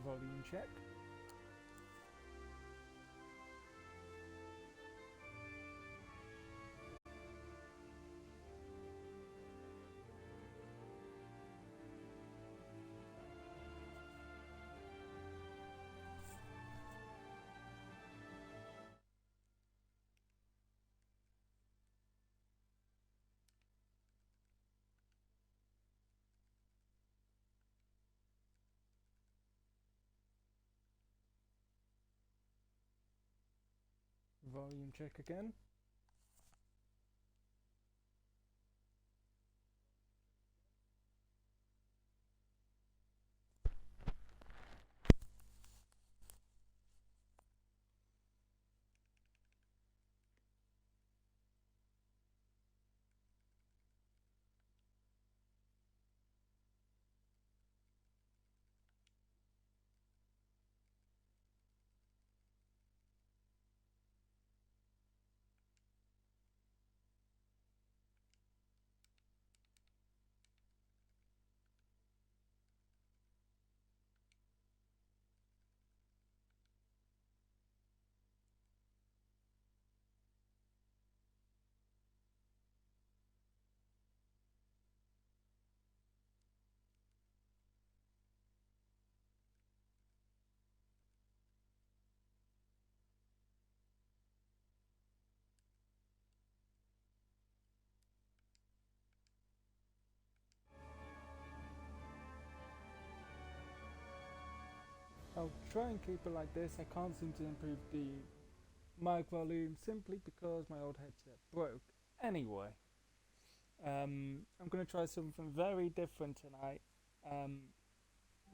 volume check. Volume check again. I'll try and keep it like this. I can't seem to improve the mic volume simply because my old headset broke. Anyway, I'm going to try something very different tonight. Um,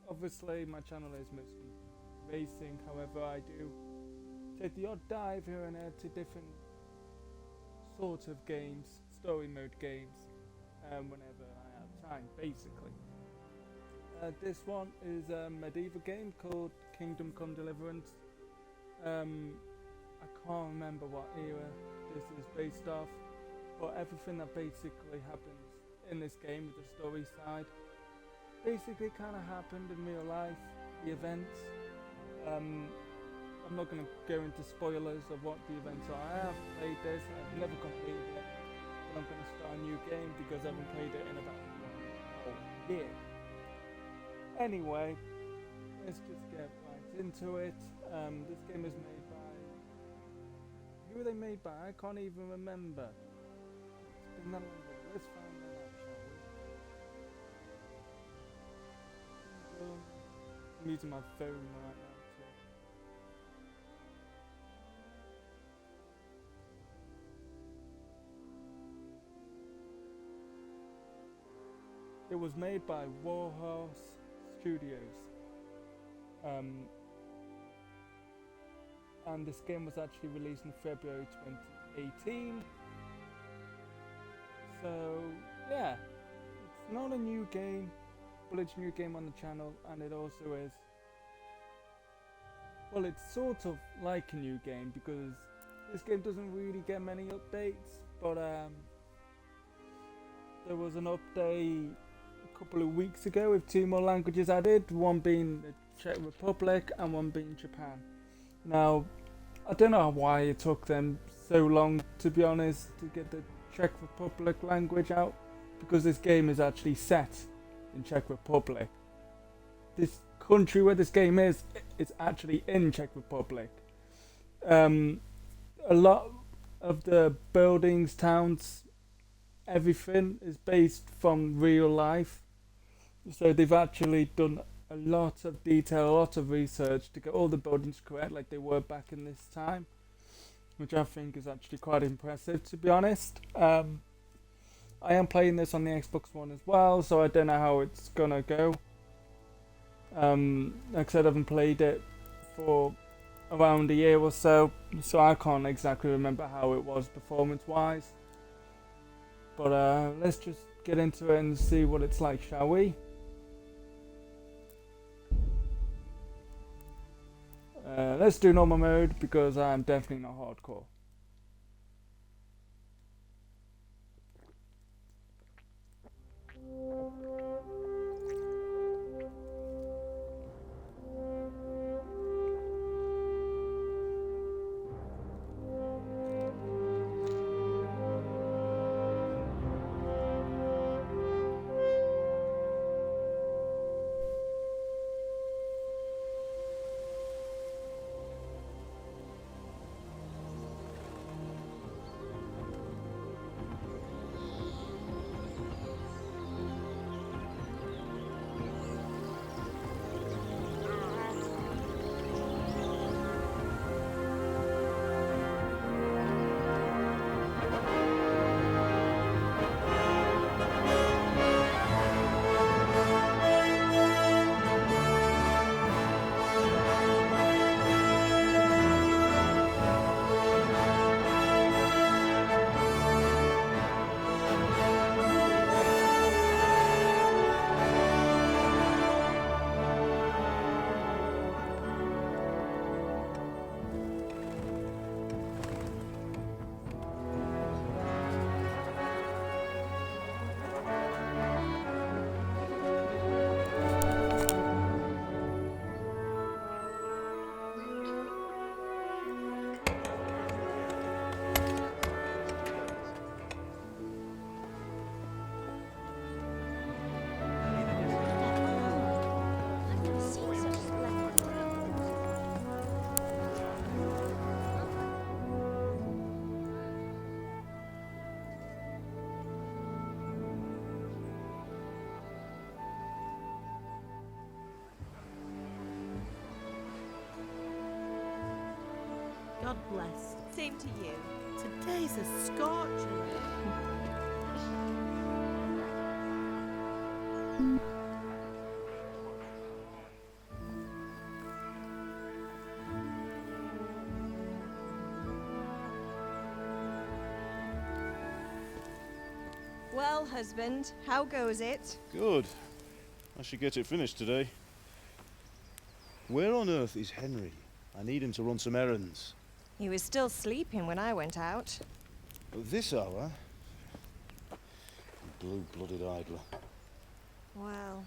Obviously, my channel is mostly racing, however, I do take the odd dive here and there to different sorts of games, story mode games, whenever I have time, basically. This one is a medieval game called Kingdom Come Deliverance. I can't remember what era this is based off, but everything that basically happens in this game with the story side basically kind of happened in real life, the events. I'm not going to go into spoilers of what the events are. I have played this, I've never completed it, but I'm going to start a new game because I haven't played it in about a year. Anyway, let's just get right into it. This game is made by... Who are they made by? I can't even remember. It's been that long ago. Let's find that out, shall we? I'm using my phone right now too. It was made by Warhorse Studios. And this game was actually released in February 2018. So, yeah, it's not a new game, but it's a new game on the channel, and it also is, well, it's sort of like a new game because this game doesn't really get many updates, but there was an update a couple of weeks ago with 2 more languages added, one being the Czech Republic and one being Japan. Now, I don't know why it took them so long, to be honest, to get the Czech Republic language out, because this game is actually set in Czech Republic. This country where this game is actually in Czech Republic. A lot of the buildings, towns, everything is based from real life. So they've actually done a lot of detail, a lot of research to get all the buildings correct like they were back in this time, which I think is actually quite impressive, to be honest. I am playing this on the Xbox One as well, so I don't know how it's gonna go. Like I said, I haven't played it for around a year or so I can't exactly remember how it was performance-wise. But let's just get into it and see what it's like, shall we? Let's do normal mode because I'm definitely not hardcore. God bless. Same to you. Today's a scorcher. Well, husband, how goes it? Good. I should get it finished today. Where on earth is Henry? I need him to run some errands. He was still sleeping when I went out. At this hour? Blue-blooded idler. Well,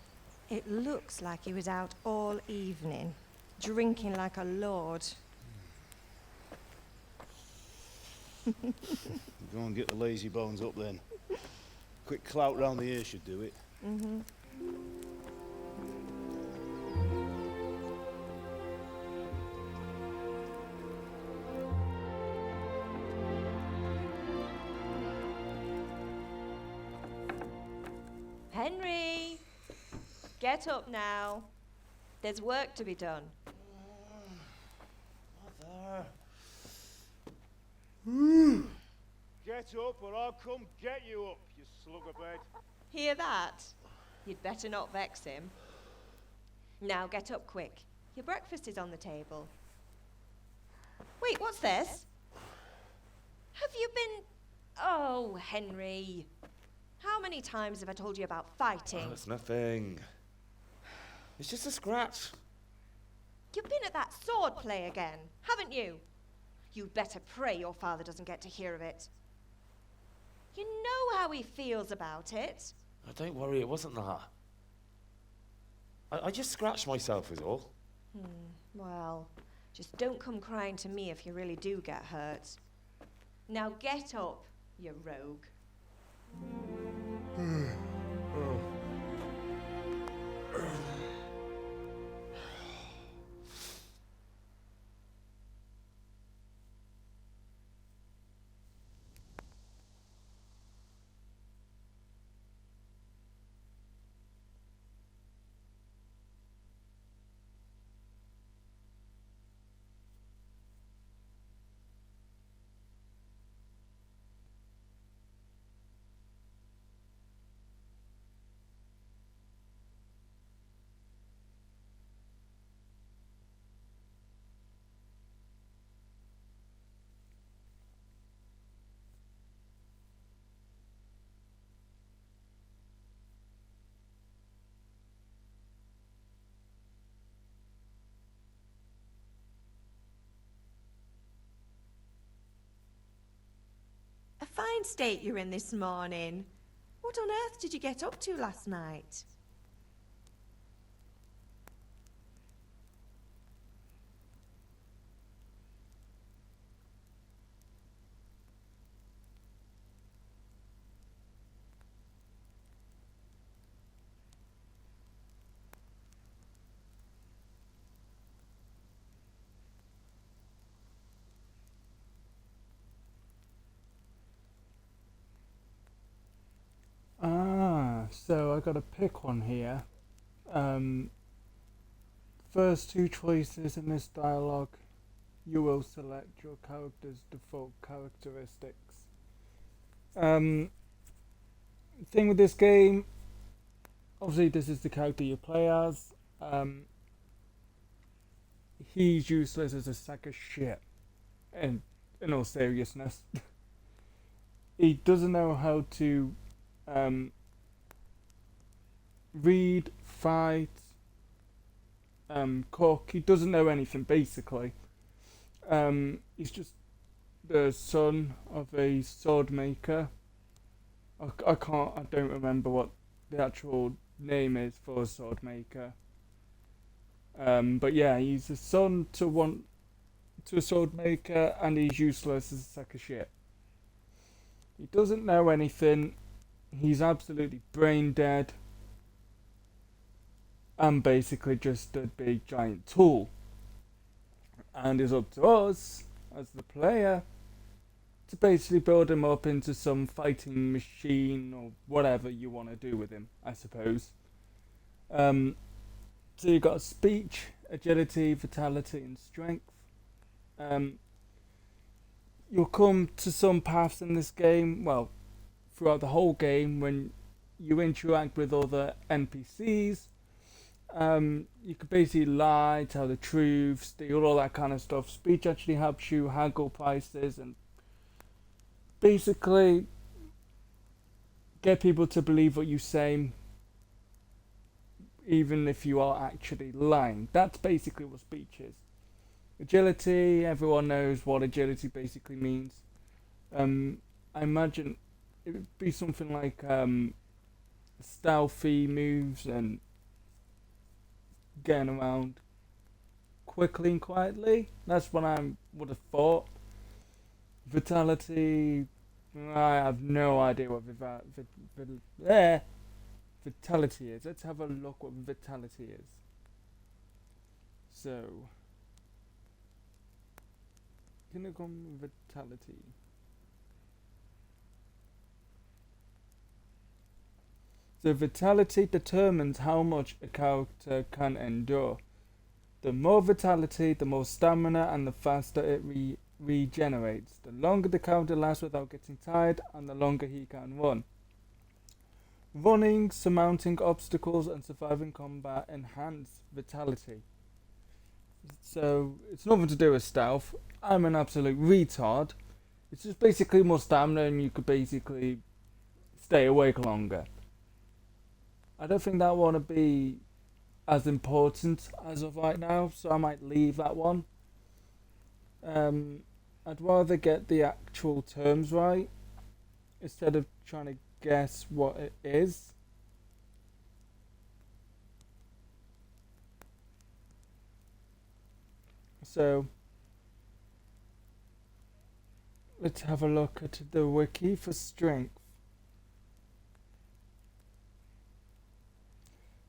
it looks like he was out all evening, drinking like a lord. Go and get the lazy bones up then. Quick clout round the ear should do it. Mm-hmm. Henry! Get up now. There's work to be done. Mother. Get up or I'll come get you up, you slugabed. Hear that? You'd better not vex him. Now get up quick. Your breakfast is on the table. Wait, what's this? Have you been... Oh, Henry. How many times have I told you about fighting? Oh, it's nothing. It's just a scratch. You've been at that sword play again, haven't you? You'd better pray your father doesn't get to hear of it. You know how he feels about it. Oh, don't worry, it wasn't that. I just scratched myself is all. Well, just don't come crying to me if you really do get hurt. Now get up, you rogue. A fine state you're in this morning. What on earth did you get up to last night? So I got to pick one here. First two choices in this dialogue, you will select your character's default characteristics. Thing with this game, obviously this is the character you play as. He's useless as a sack of shit. In all seriousness. He doesn't know how to read, fight, cook. He doesn't know anything basically. He's just the son of a sword maker. I don't remember what the actual name is for a sword maker. But yeah, he's a son to a sword maker, and he's useless as a sack of shit. He doesn't know anything. He's absolutely brain dead. And basically just a big giant tool. And it's up to us, as the player, to basically build him up into some fighting machine or whatever you want to do with him, I suppose. So you've got speech, agility, vitality and strength. you'll come to some paths in this game, well, throughout the whole game, when you interact with other NPCs. You could basically lie, tell the truth, steal, all that kind of stuff. Speech actually helps you haggle prices and basically get people to believe what you say, even if you are actually lying. That's basically what speech is. Agility, everyone knows what agility basically means. I imagine it would be something like stealthy moves and getting around quickly and quietly. That's what I would have thought. Vitality, I have no idea what vitality is. Let's have a look what vitality is. So, Kinecom vitality. So vitality determines how much a character can endure. The more vitality, the more stamina, and the faster it regenerates. The longer the character lasts without getting tired, and the longer he can run. Running, surmounting obstacles, and surviving combat enhance vitality. So it's nothing to do with stealth. I'm an absolute retard. It's just basically more stamina, and you could basically stay awake longer. I don't think that one would be as important as of right now, so I might leave that one. I'd rather get the actual terms right instead of trying to guess what it is. So let's have a look at the wiki for strength.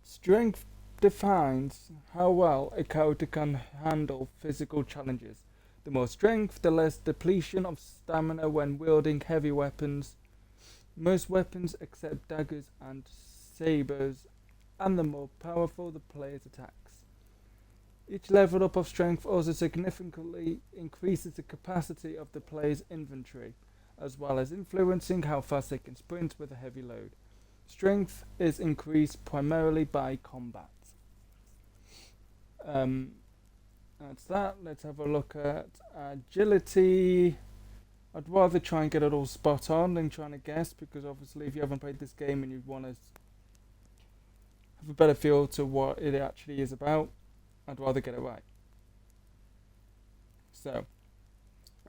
Strength defines how well a character can handle physical challenges. The more strength, the less depletion of stamina when wielding heavy weapons. Most weapons except daggers and sabers, and the more powerful the player's attacks. Each level up of strength also significantly increases the capacity of the player's inventory, as well as influencing how fast they can sprint with a heavy load. Strength is increased primarily by combat. That's that. Let's have a look at agility. I'd rather try and get it all spot on than trying to guess, because obviously if you haven't played this game and you want to have a better feel to what it actually is about, I'd rather get it right. So,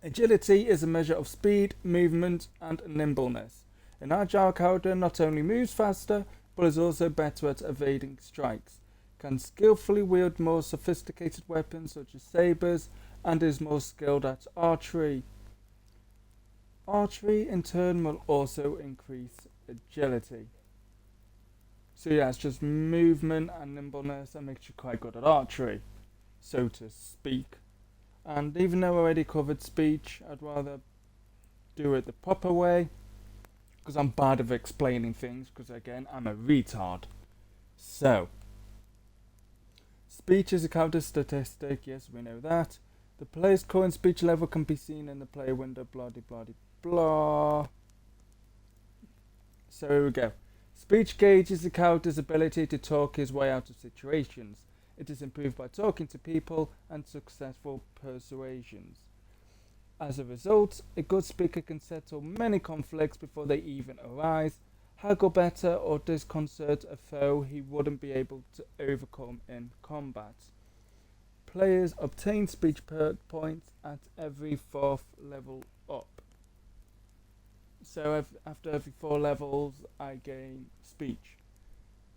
agility is a measure of speed, movement, and nimbleness. An agile character not only moves faster, but is also better at evading strikes, can skillfully wield more sophisticated weapons such as sabers, and is more skilled at archery. Archery in turn will also increase agility. So yeah, it's just movement and nimbleness that makes you quite good at archery, so to speak. And even though I already covered speech, I'd rather do it the proper way, because I'm bad at explaining things, because again, I'm a retard. So, speech is a character statistic, yes, we know that. The player's current speech level can be seen in the player window, blah de blah de blah. So here we go. Speech gauges the character's ability to talk his way out of situations. It is improved by talking to people and successful persuasions. As a result, a good speaker can settle many conflicts before they even arise, haggle better, or disconcert a foe he wouldn't be able to overcome in combat. Players obtain speech perk points at every 4th level up. So after every 4 levels, I gain speech.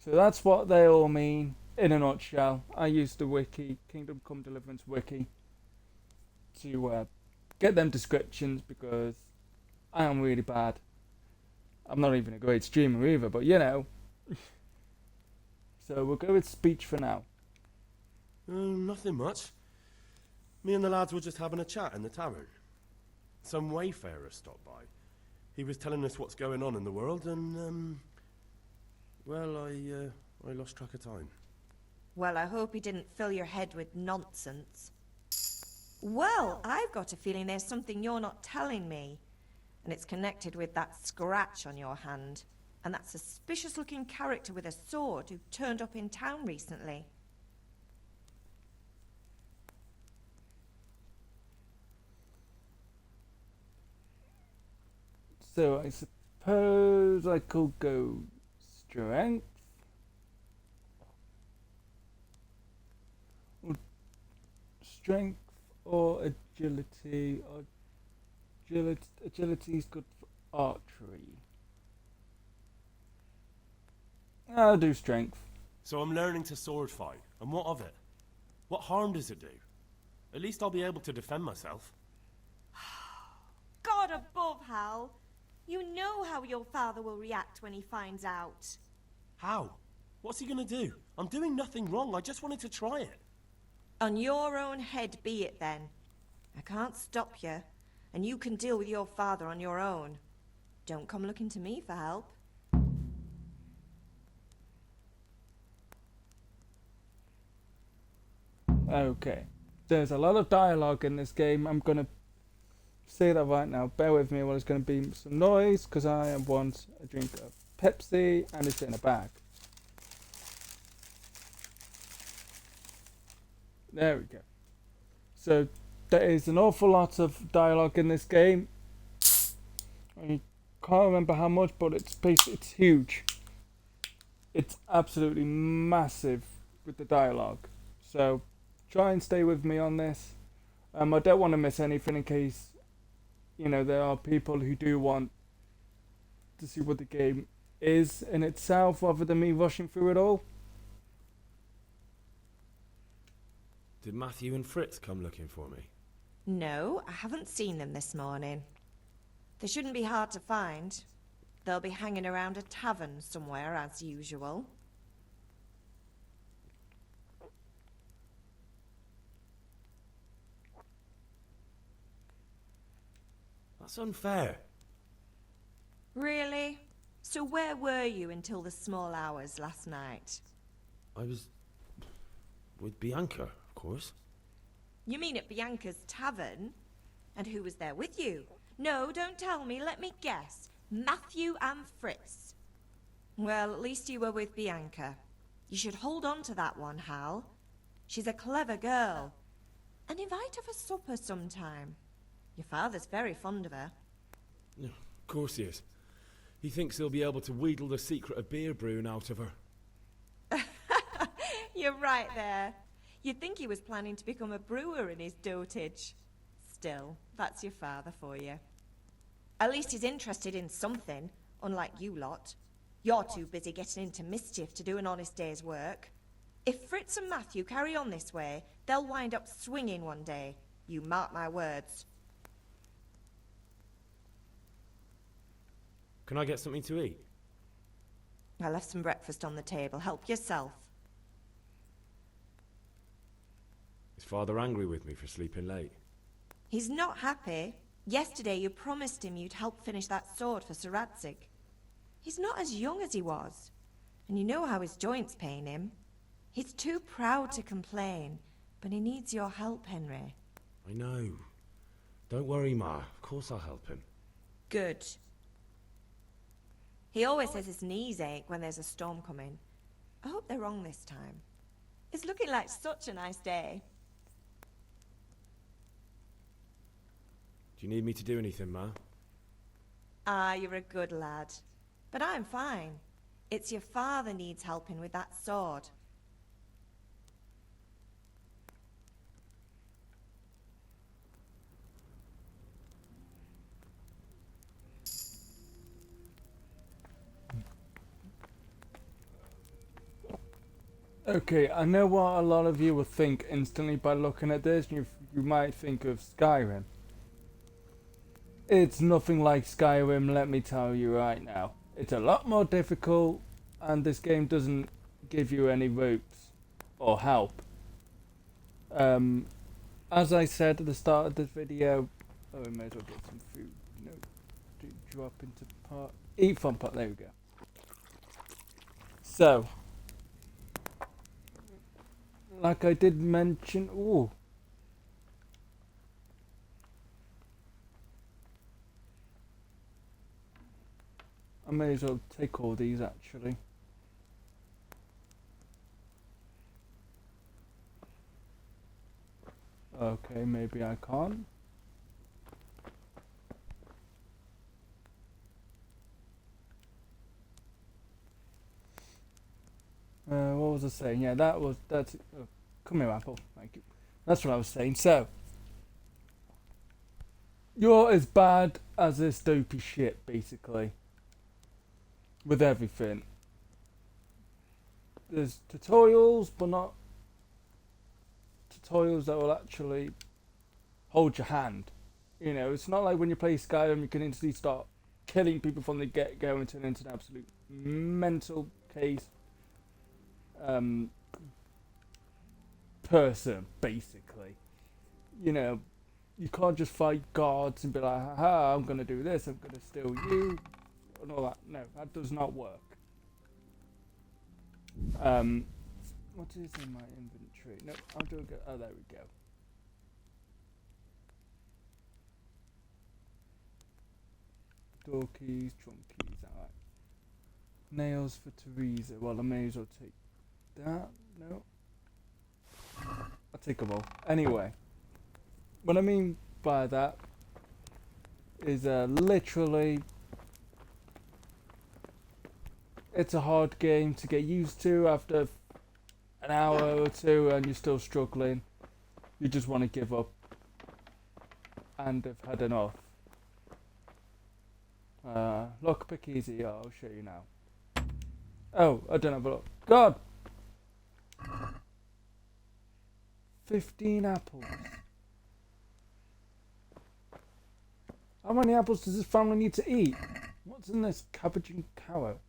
So that's what they all mean in a nutshell. I used the wiki, Kingdom Come Deliverance wiki, to get them descriptions, because I am really bad. I'm not even a great streamer either, but you know. So we'll go with speech for now. Nothing much. Me and the lads were just having a chat in the tavern. Some wayfarer stopped by. He was telling us what's going on in the world, and well, I lost track of time. Well, I hope he didn't fill your head with nonsense. Well, I've got a feeling there's something you're not telling me. And it's connected with that scratch on your hand. And that suspicious-looking character with a sword who turned up in town recently. So I suppose I could go strength. Or strength or agility. Or agility is good for archery. I'll do strength. So I'm learning to sword fight, and what of it? What harm does it do? At least I'll be able to defend myself. God above, Hal. You know how your father will react when he finds out. How? What's he gonna do? I'm doing nothing wrong, I just wanted to try it. On your own head be it then. I can't stop you, and you can deal with your father on your own. Don't come looking to me for help. Okay. There's a lot of dialogue in this game. I'm gonna say that right now. Bear with me while there's gonna be some noise because I want a drink of Pepsi and it's in a bag. There we go. So there is an awful lot of dialogue in this game. I can't remember how much, but it's huge. It's absolutely massive with the dialogue. So try and stay with me on this. I don't want to miss anything in case, you know, there are people who do want to see what the game is in itself rather than me rushing through it all. Did Matthew and Fritz come looking for me? No, I haven't seen them this morning. They shouldn't be hard to find. They'll be hanging around a tavern somewhere as usual. That's unfair. Really? So where were you until the small hours last night? I was with Bianca, of course. You mean at Bianca's tavern? And who was there with you? No, don't tell me, let me guess. Matthew and Fritz. Well, at least you were with Bianca. You should hold on to that one, Hal. She's a clever girl. And invite her for supper sometime. Your father's very fond of her. Of course he is. He thinks he'll be able to wheedle the secret of beer brewing out of her. You're right there. You'd think he was planning to become a brewer in his dotage. Still, that's your father for you. At least he's interested in something, unlike you lot. You're too busy getting into mischief to do an honest day's work. If Fritz and Matthew carry on this way, they'll wind up swinging one day. You mark my words. Can I get something to eat? I left some breakfast on the table. Help yourself. Is Father angry with me for sleeping late? He's not happy. Yesterday you promised him you'd help finish that sword for Sir Radzig. He's not as young as he was. And you know how his joints pain him. He's too proud to complain, but he needs your help, Henry. I know. Don't worry, Ma. Of course I'll help him. Good. He always says his knees ache when there's a storm coming. I hope they're wrong this time. It's looking like such a nice day. Do you need me to do anything, Ma? Ah, you're a good lad. But I'm fine. It's your father needs helping with that sword. Okay, I know what a lot of you will think instantly by looking at this. You might think of Skyrim. It's nothing like Skyrim, let me tell you right now. It's a lot more difficult, and this game doesn't give you any routes or help. As I said at the start of this video, oh, we may as well get some food. No, drop into pot. Eat from pot. There we go. So, like I did mention, ooh, I may as well take all these actually. Okay, maybe I can't. What was I saying? Yeah, that's come here, Apple. Thank you. That's what I was saying. So, you're as bad as this dopey shit, basically. With everything. There's tutorials, but not tutorials that will actually hold your hand. You know, it's not like when you play Skyrim, you can instantly start killing people from the get-go and turn into an absolute mental case person, basically. You know, you can't just fight gods and be like, haha, I'm gonna do this, I'm gonna steal you, and all that. No, that does not work. What is in my inventory? No, I'll do it. Oh, there we go. Door keys, trunk keys, alright. Nails for Teresa. Well, I may as well take that. No. I'll take them all. Anyway, what I mean by that is literally it's a hard game to get used to after an hour or two and you're still struggling. You just want to give up and have had enough. Look, pick easy. I'll show you now. Oh, I don't have a look. God! 15 apples. How many apples does this family need to eat? What's in this? Cabbage and carrot.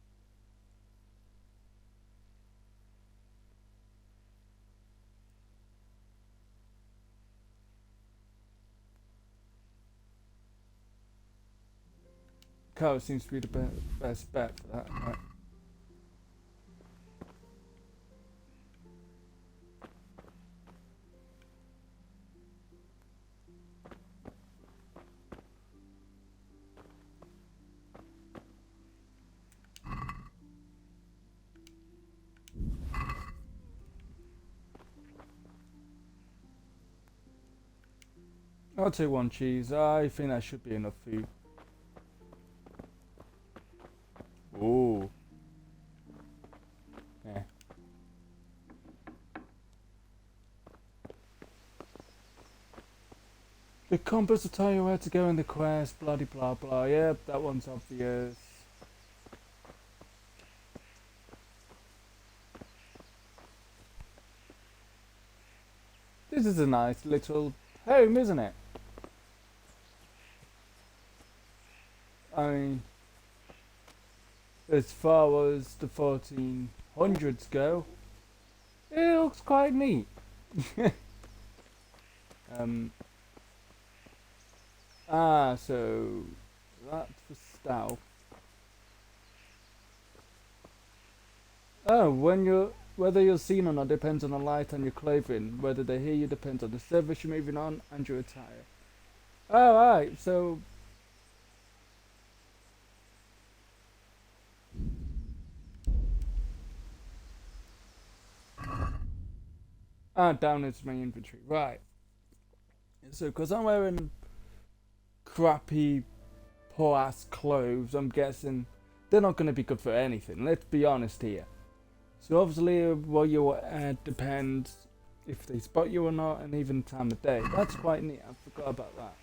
Carrot seems to be the best bet for that. Right? I'll take one cheese. I think that should be enough food. Ooh. Yeah. The compass will tell you where to go in the quest, bloody blah blah. Yep, that one's obvious. This is a nice little home, isn't it? I mean, as far as the 1400s go, it looks quite neat. So that's for stealth. Oh, whether you're seen or not depends on the light on your clothing. Whether they hear you depends on the service you're moving on and your attire. Oh, right, so down into my inventory. Right. So, because I'm wearing crappy, poor-ass clothes, I'm guessing they're not going to be good for anything. Let's be honest here. So, obviously, what you wear depends if they spot you or not, and even time of day. That's quite neat. I forgot about that.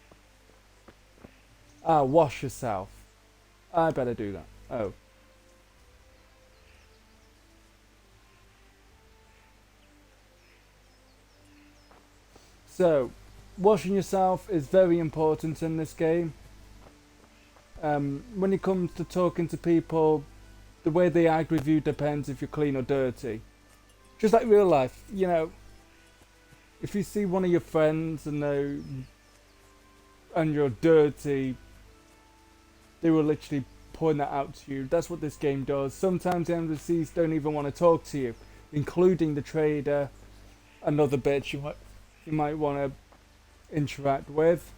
Wash yourself. I better do that. Oh. So, washing yourself is very important in this game. When it comes to talking to people, the way they act with you depends if you're clean or dirty. Just like real life, you know, if you see one of your friends and you're dirty, they will literally point that out to you. That's what this game does. Sometimes the NPCs don't even want to talk to you, including the trader, another bitch you might want to interact with.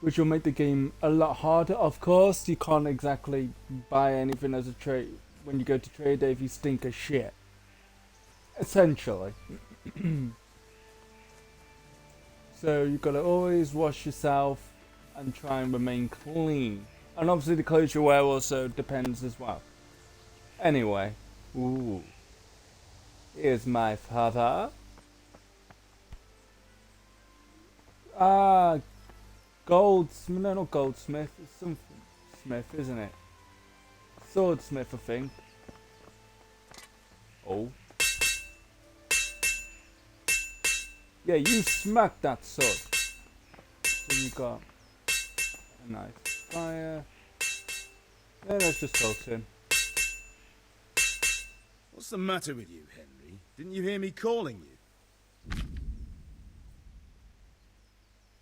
which will make the game a lot harder. Of course, you can't exactly buy anything as a trade when you go to trade day if you stink of shit. Essentially. So you've got to always wash yourself and try and remain clean. And obviously the clothes you wear also depends as well. Anyway. Ooh. Here's my father. Goldsmith. No, not Goldsmith. It's something Smith, isn't it? Swordsmith, I think. Oh. Yeah, you smack that sword. Then you got a nice fire. Yeah, let's just talk to him. What's the matter with you, Henry? Didn't you hear me calling you?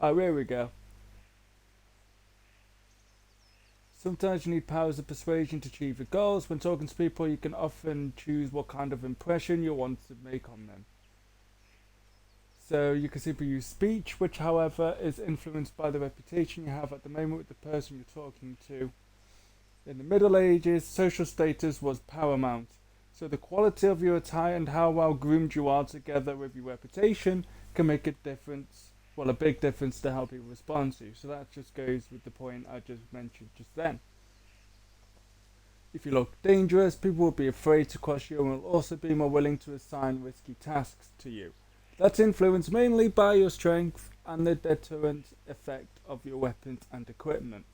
Oh, here we go. Sometimes you need powers of persuasion to achieve your goals. When talking to people, you can often choose what kind of impression you want to make on them. So you can simply use speech, which however is influenced by the reputation you have at the moment with the person you're talking to. In the Middle Ages, social status was paramount. So the quality of your attire and how well groomed you are together with your reputation can make a difference, well, a big difference to how people respond to you. So that just goes with the point I just mentioned just then. If you look dangerous, people will be afraid to cross you and will also be more willing to assign risky tasks to you. That's influenced mainly by your strength and the deterrent effect of your weapons and equipment.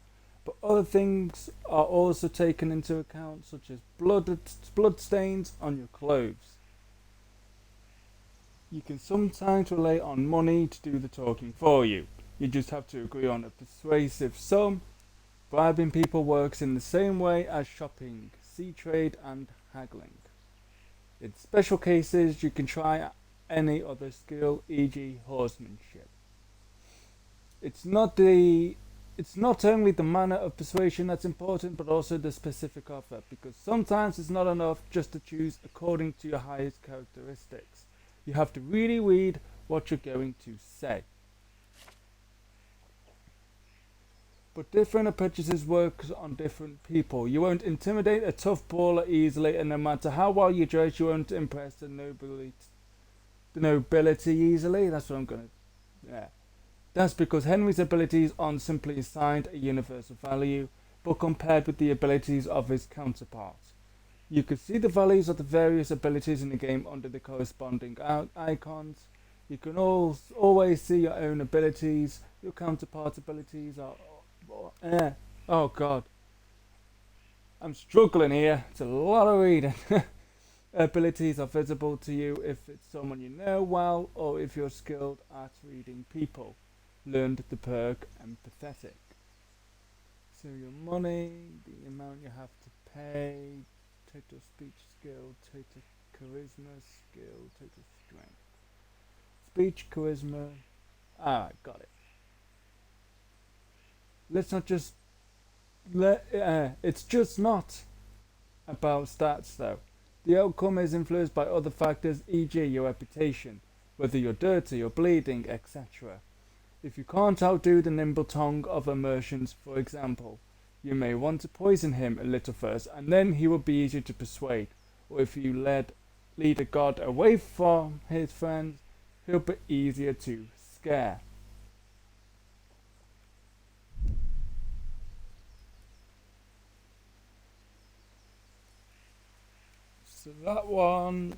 But other things are also taken into account, such as blood stains on your clothes. You can sometimes rely on money to do the talking for you. You just have to agree on a persuasive sum. Bribing people works in the same way as shopping, sea trade and haggling. In special cases, you can try any other skill, e.g. horsemanship. It's not only the manner of persuasion that's important, but also the specific offer, because sometimes it's not enough just to choose according to your highest characteristics. You have to really read what you're going to say. But different approaches work on different people. You won't intimidate a tough brawler easily, and no matter how well you dress, you won't impress the nobility easily. That's what I'm gonna. Yeah. That's because Henry's abilities aren't simply assigned a universal value, but compared with the abilities of his counterparts. You can see the values of the various abilities in the game under the corresponding icons. You can always see your own abilities. Your counterparts' abilities are. Oh god. I'm struggling here. It's a lot of reading. Abilities are visible to you if it's someone you know well, or if you're skilled at reading people. Learned the perk empathetic. So your money, the amount you have to pay, total speech skill, total charisma skill, total strength. Speech, charisma. Ah, got it. Let's not just it's just not about stats though. The outcome is influenced by other factors, e.g. your reputation, whether you're dirty or bleeding, etc. If you can't outdo the nimble tongue of a merchant, for example, you may want to poison him a little first, and then he will be easier to persuade. Or if you lead a god away from his friends, he'll be easier to scare. So that one.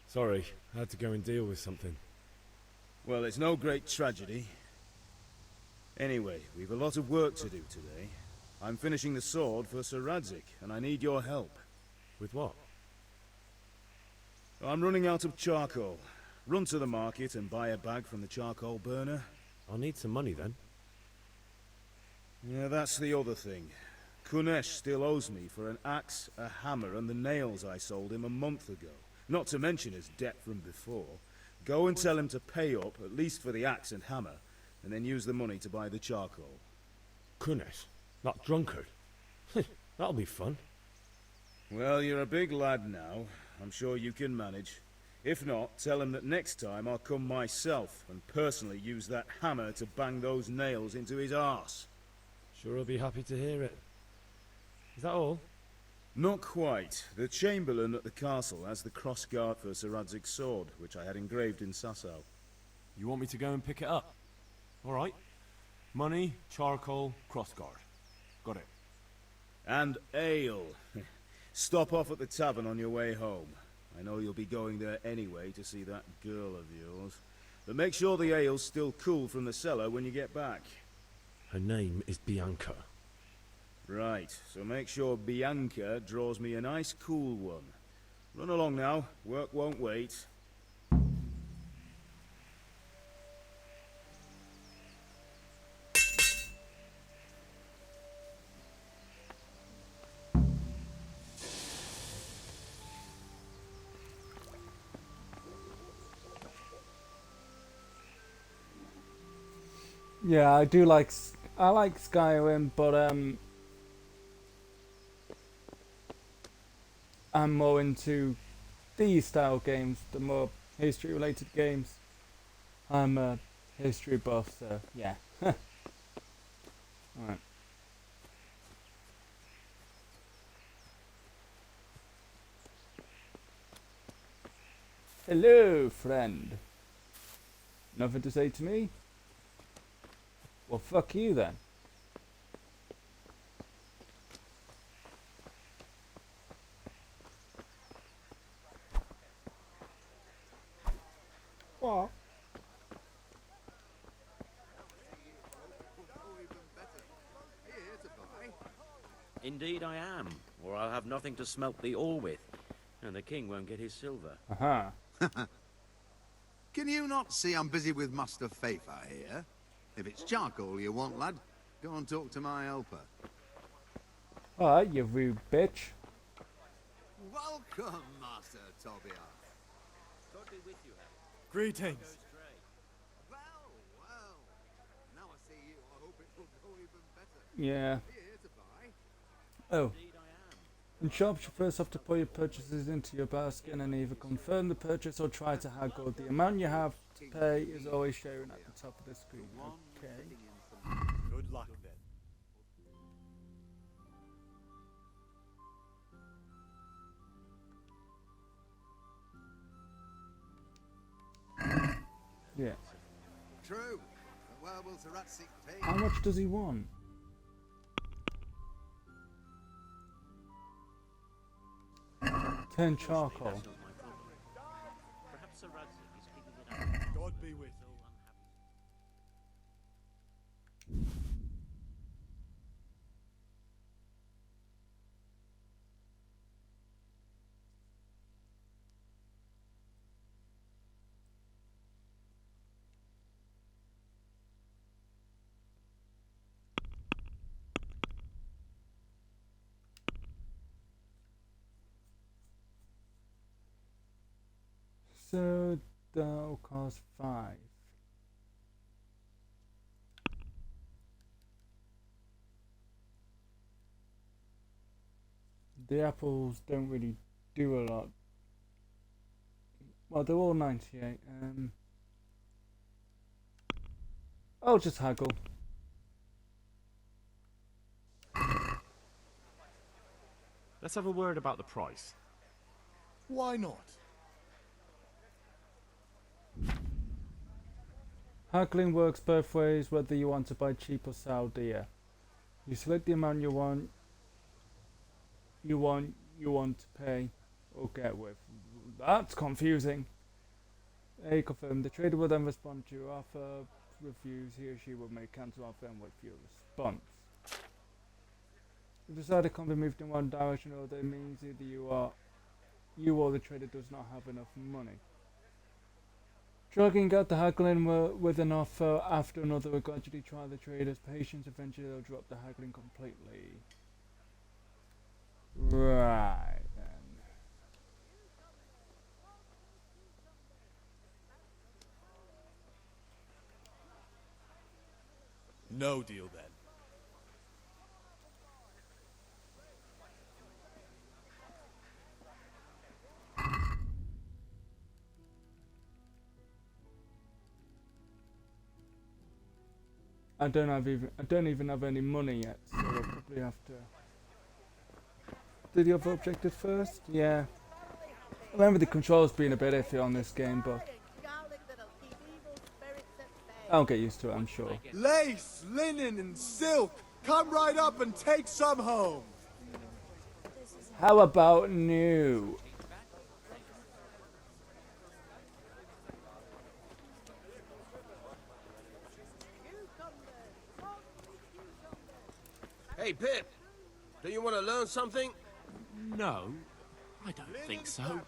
Sorry, I had to go and deal with something. Well, it's no great tragedy. Anyway, we've a lot of work to do today. I'm finishing the sword for Sir Radzig, and I need your help. With what? I'm running out of charcoal. Run to the market and buy a bag from the charcoal burner. I'll need some money then. Yeah, that's the other thing. Kunesh still owes me for an axe, a hammer, and the nails I sold him a month ago. Not to mention his debt from before. Go and tell him to pay up, at least for the axe and hammer, and then use the money to buy the charcoal. Kunesh? That drunkard? That'll be fun. Well, you're a big lad now. I'm sure you can manage. If not, tell him that next time I'll come myself and personally use that hammer to bang those nails into his arse. Sure he'll be happy to hear it. Is that all? Not quite. The Chamberlain at the castle has the cross-guard for Sir Radzig's sword, which I had engraved in Sasau. You want me to go and pick it up? Alright. Money, charcoal, crossguard. Got it. And ale. Stop off at the tavern on your way home. I know you'll be going there anyway to see that girl of yours. But make sure the ale's still cool from the cellar when you get back. Her name is Bianca. Right, so make sure Bianca draws me a nice cool one. Run along now, work won't wait. Yeah, I do like I like Skyrim, but I'm more into these style games, the more history related games. I'm a history buff, so yeah. Alright. Hello, friend. Nothing to say to me? Well, fuck you then. What? Indeed I am, or I'll have nothing to smelt the ore with, and the king won't get his silver. Aha. Can you not see I'm busy with Master Fafa here? If it's charcoal you want, lad, go and talk to my helper. Alright, you rude bitch. Welcome, Master Tobias. God be with you, Harry. Greetings. Well, well. Now I see you, I hope it will go even better. Yeah. Are you here to buy? Oh. Indeed I am. In shops, you first have to put your purchases into your basket and either confirm the purchase or try to haggle. The amount you have to pay is always shown at the top of the screen. Okay. Good luck then. Yeah. True. But where will Sir Radzig pay? How much does he want? Ten charcoal. That's not my problem. Perhaps Sir Radzig is keeping it up. God be with So you. unhappy. So that'll cost 5. The apples don't really do a lot. Well, they're all 98. I'll just haggle. Let's have a word about the price. Why not? Haggling works both ways, whether you want to buy cheap or sell dear. You select the amount you want to pay or get with. That's confusing. A confirm. The trader will then respond to your offer. Refuse, he or she will make counter offer and wait for your response. If the decided can't be moved in one direction or other, it means either you or the trader does not have enough money. Dragging out the haggling with an offer after another will gradually try the trader's patience. Eventually they'll drop the haggling completely. Right then. No deal then. I don't even have any money yet, so I'll probably have to do the other objective first. Yeah. I remember the controls being a bit iffy on this game, but I'll get used to it, I'm sure. Lace, linen, and silk. Come right up and take some home. How about new? Hey, Pip, do you want to learn something? No, I don't think so.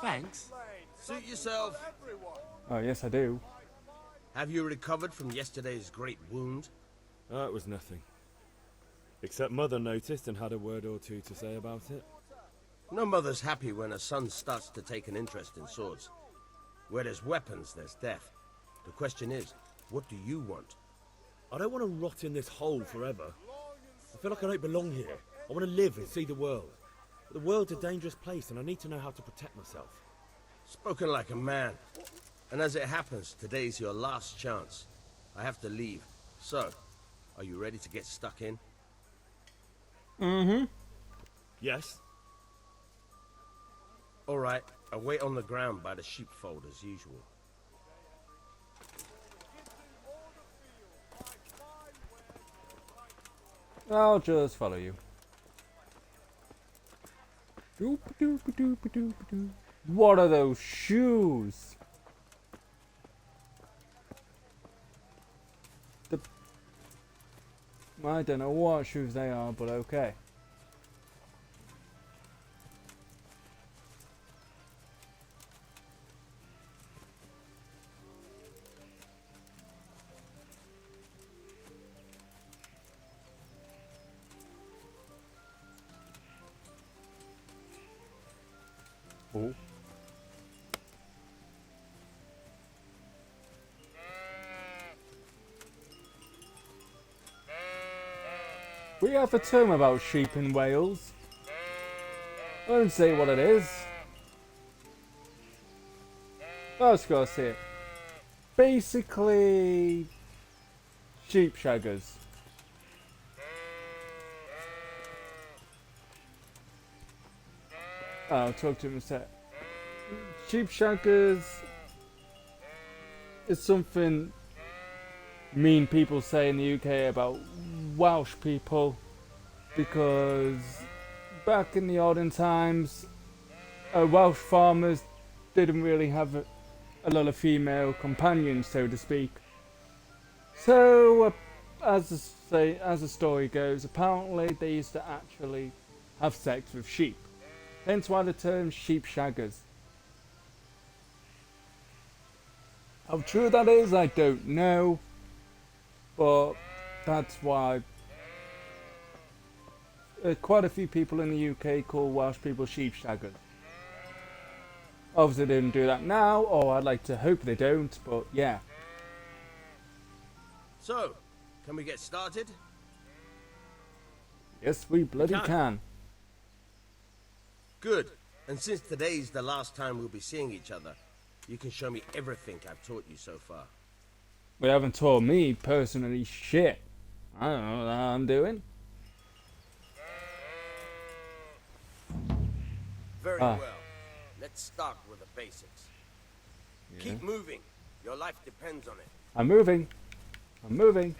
Thanks. Suit yourself. Oh, yes, I do. Have you recovered from yesterday's great wound? That was nothing. Except Mother noticed and had a word or two to say about it. No mother's happy when her son starts to take an interest in swords. Where there's weapons, there's death. The question is, what do you want? I don't want to rot in this hole forever. I feel like I don't belong here. I want to live and see the world. But the world's a dangerous place and I need to know how to protect myself. Spoken like a man. And as it happens, today's your last chance. I have to leave. So, are you ready to get stuck in? Mm-hmm. Yes? All right, I'll wait on the ground by the sheepfold as usual. I'll just follow you. Doop-a-doop-a-doop-a-doop-a-doop. What are those shoes? I don't know what shoes they are, but okay. Oh. We have a term about sheep in Wales. I won't say what it is. Let's go see it. Basically, sheep shaggers. I'll talk to him in a sec. Sheep shaggers is something mean people say in the UK about Welsh people, because back in the olden times, Welsh farmers didn't really have a lot of female companions, so to speak. So, as the story goes, apparently they used to actually have sex with sheep. Hence why the term sheep shaggers. How true that is, I don't know. But that's why quite a few people in the UK call Welsh people sheep shaggers. Obviously they don't do that now, or I'd like to hope they don't, but yeah. So, can we get started? Yes, we bloody can. Good. And since today's the last time we'll be seeing each other, you can show me everything I've taught you so far. They haven't taught me personally shit. I don't know what I'm doing. Very well. Let's start with the basics. Yeah. Keep moving. Your life depends on it. I'm moving. I'm moving.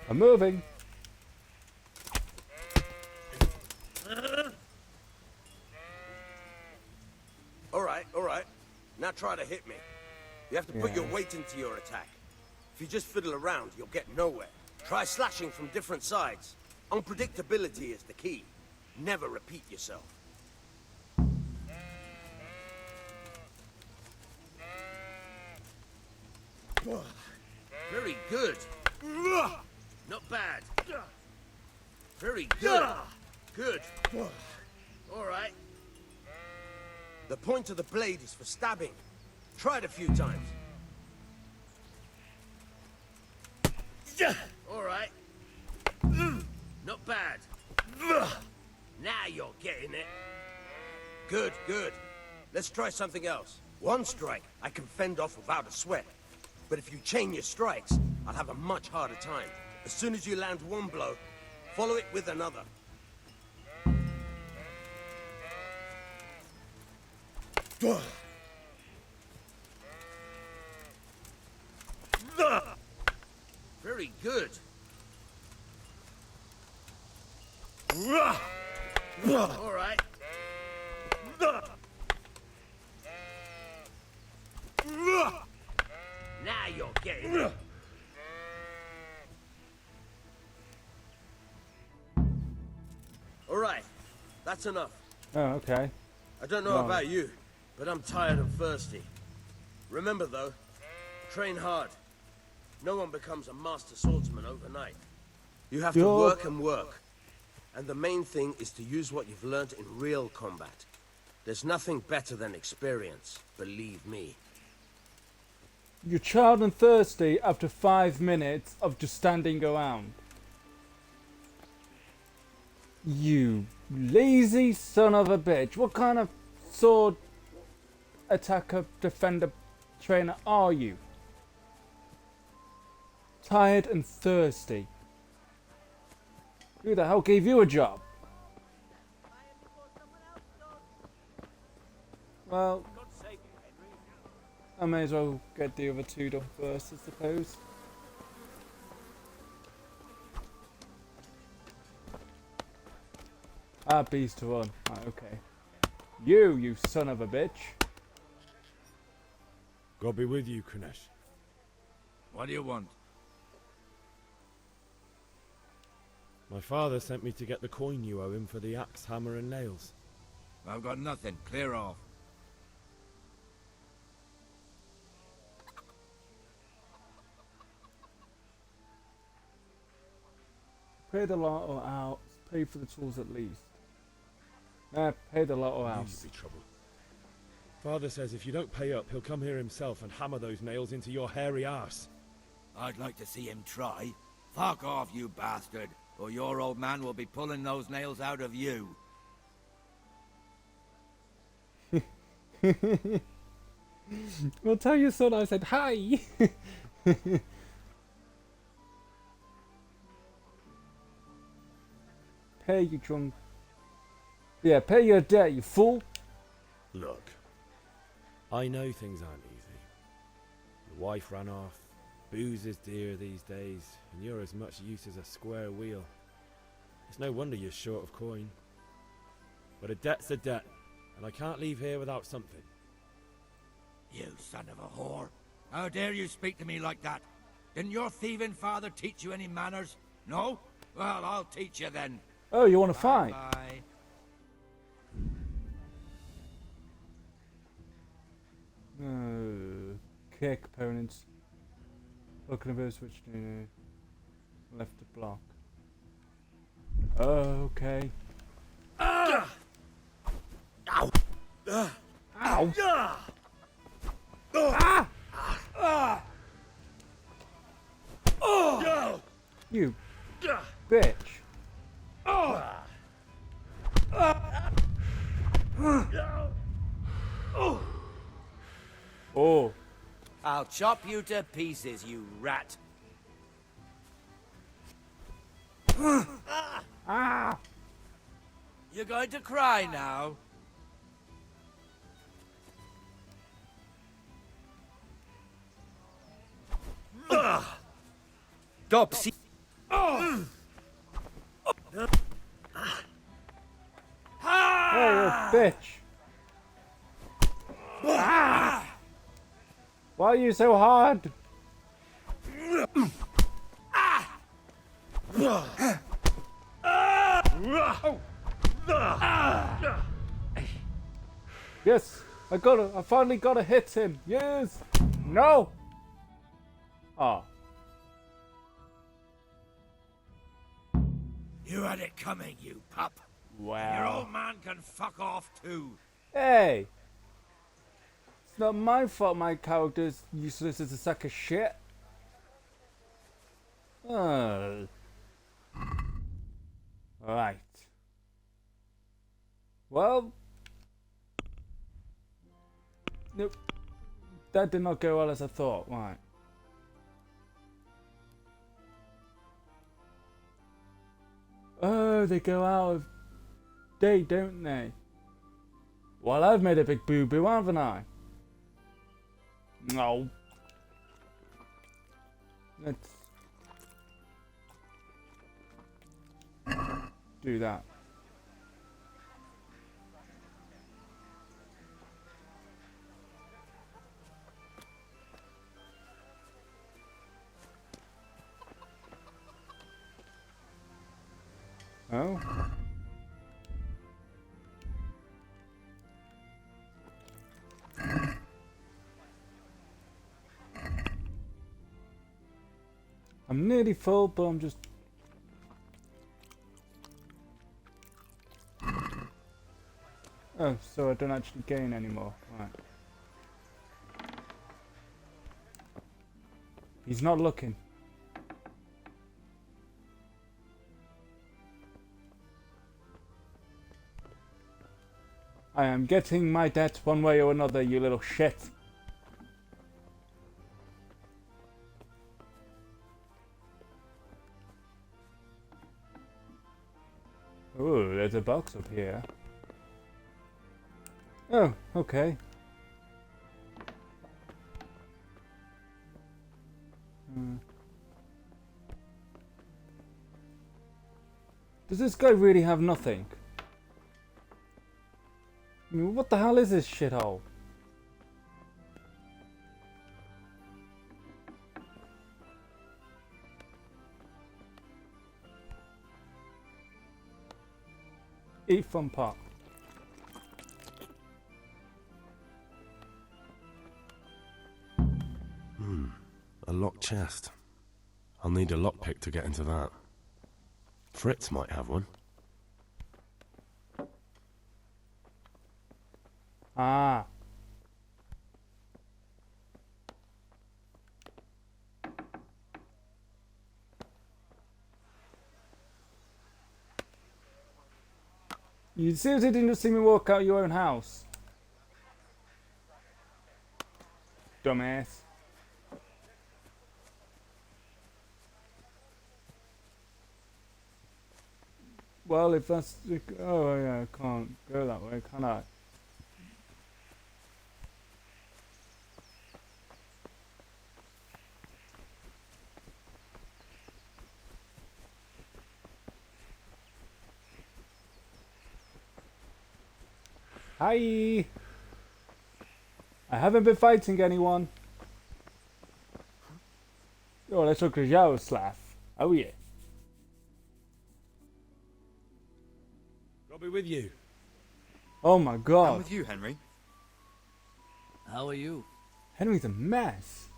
I'm moving. All right. Now try to hit me. You have to put your weight into your attack. If you just fiddle around, you'll get nowhere. Try slashing from different sides. Unpredictability is the key. Never repeat yourself. Very good. Not bad. Very good. Good. All right. The point of the blade is for stabbing. Try it a few times. All right. Not bad. Now you're getting it. Good. Let's try something else. One strike I can fend off without a sweat. But if you chain your strikes, I'll have a much harder time. As soon as you land one blow, follow it with another. Very good. All right. Now you're getting it. All right, that's enough. Oh, okay. I don't know Right. about you, but I'm tired and thirsty. Remember though, train hard. No one becomes a master swordsman overnight. You have to Yup. work and work. And the main thing is to use what you've learned in real combat. There's nothing better than experience, believe me. You're tired and thirsty after 5 minutes of just standing around. You lazy son of a bitch. What kind of sword attacker, defender, trainer are you? Tired and thirsty. Who the hell gave you a job? Well, I may as well get the other two done first, I suppose. Ah, bees to run. Right, okay. You son of a bitch. God be with you, Kunesh. What do you want? My father sent me to get the coin you owe him for the axe, hammer and nails. I've got nothing. Clear off. Pay the lotto out. Pay for the tools at least. Pay the lotto Knew out. you'd be trouble. Father says if you don't pay up, he'll come here himself and hammer those nails into your hairy arse. I'd like to see him try. Fuck off, you bastard, or your old man will be pulling those nails out of you. Well, tell your son I said hi. Pay you drunk. Yeah, pay your debt, you fool. Look, I know things aren't easy. Your wife ran off, booze is dear these days, and you're as much use as a square wheel. It's no wonder you're short of coin. But a debt's a debt, and I can't leave here without something. You son of a whore. How dare you speak to me like that? Didn't your thieving father teach you any manners? No? Well, I'll teach you then. Oh, you want to fight? Bye. Kick opponents. Looking at switch to left to block. Okay. Ow! Ow! You bitch! Oh! I'll chop you to pieces, you rat. Ah! You're going to cry now? Stop! See. Hey, you bitch! Ah! Why are you so hard? Yes, I finally got to hit him. Yes. No. Ah. You had it coming, you pup. Your Wow. old man can fuck off too. Hey. It's not my fault my character's useless as a sack of shit. Alright. Well. Nope. That did not go well as I thought. Right. know they go out of date, don't they? Well, I've made a big boo-boo, haven't I? No. Let's do that. Oh. I'm nearly full, but I'm just... Oh, so I don't actually gain anymore. Right. He's not looking. I am getting my debt one way or another, you little shit. Ooh, there's a box up here. Oh, okay. Does this guy really have nothing? I mean, what the hell is this shithole? Eat from pot. A locked chest. I'll need a lockpick to get into that. Fritz might have one. Ah. You seriously didn't just see me walk out your own house? Dumbass. Well, if that's the... Oh, yeah, I can't go that way, can I? Hi! I haven't been fighting anyone. Oh, let's look at Yaroslav. Oh, yeah. I'll be with you. Oh my god. I'm with you, Henry. How are you? Henry's a mess.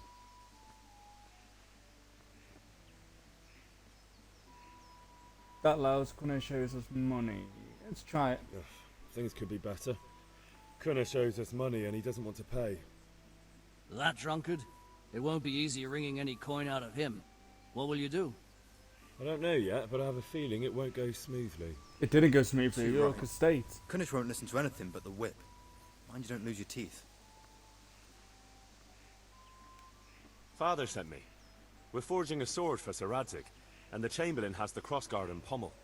That allows Connor shows us money. Let's try it. Ugh, things could be better. Connor shows us money and he doesn't want to pay. That drunkard? It won't be easy wringing any coin out of him. What will you do? I don't know yet, but I have a feeling it won't go smoothly. It didn't go smoothly. Too York right. Estate. Kunnish won't listen to anything but the whip. Mind you don't lose your teeth. Father sent me. We're forging a sword for Sir Radzig, and the Chamberlain has the crossguard and pommel.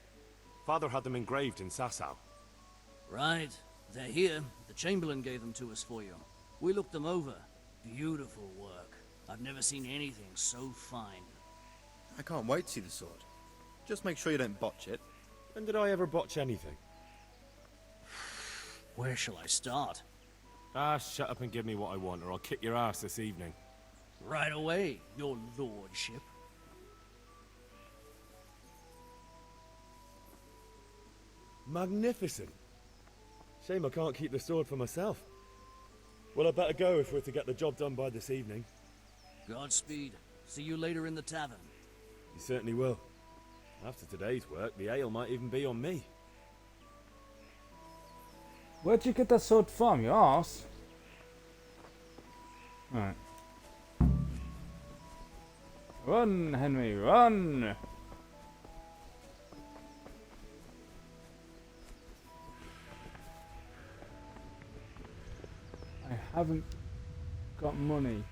Father had them engraved in Sasau. Right. They're here. The Chamberlain gave them to us for you. We looked them over. Beautiful work. I've never seen anything so fine. I can't wait to see the sword. Just make sure you don't botch it. When did I ever botch anything? Where shall I start? Ah, shut up and give me what I want, or I'll kick your ass this evening. Right away, your lordship. Magnificent. Shame I can't keep the sword for myself. Well, I better go if we're to get the job done by this evening. Godspeed. See you later in the tavern. You certainly will. After today's work, the ale might even be on me. Where'd you get that sword from, you arse? Alright. Run, Henry, run! I haven't got money.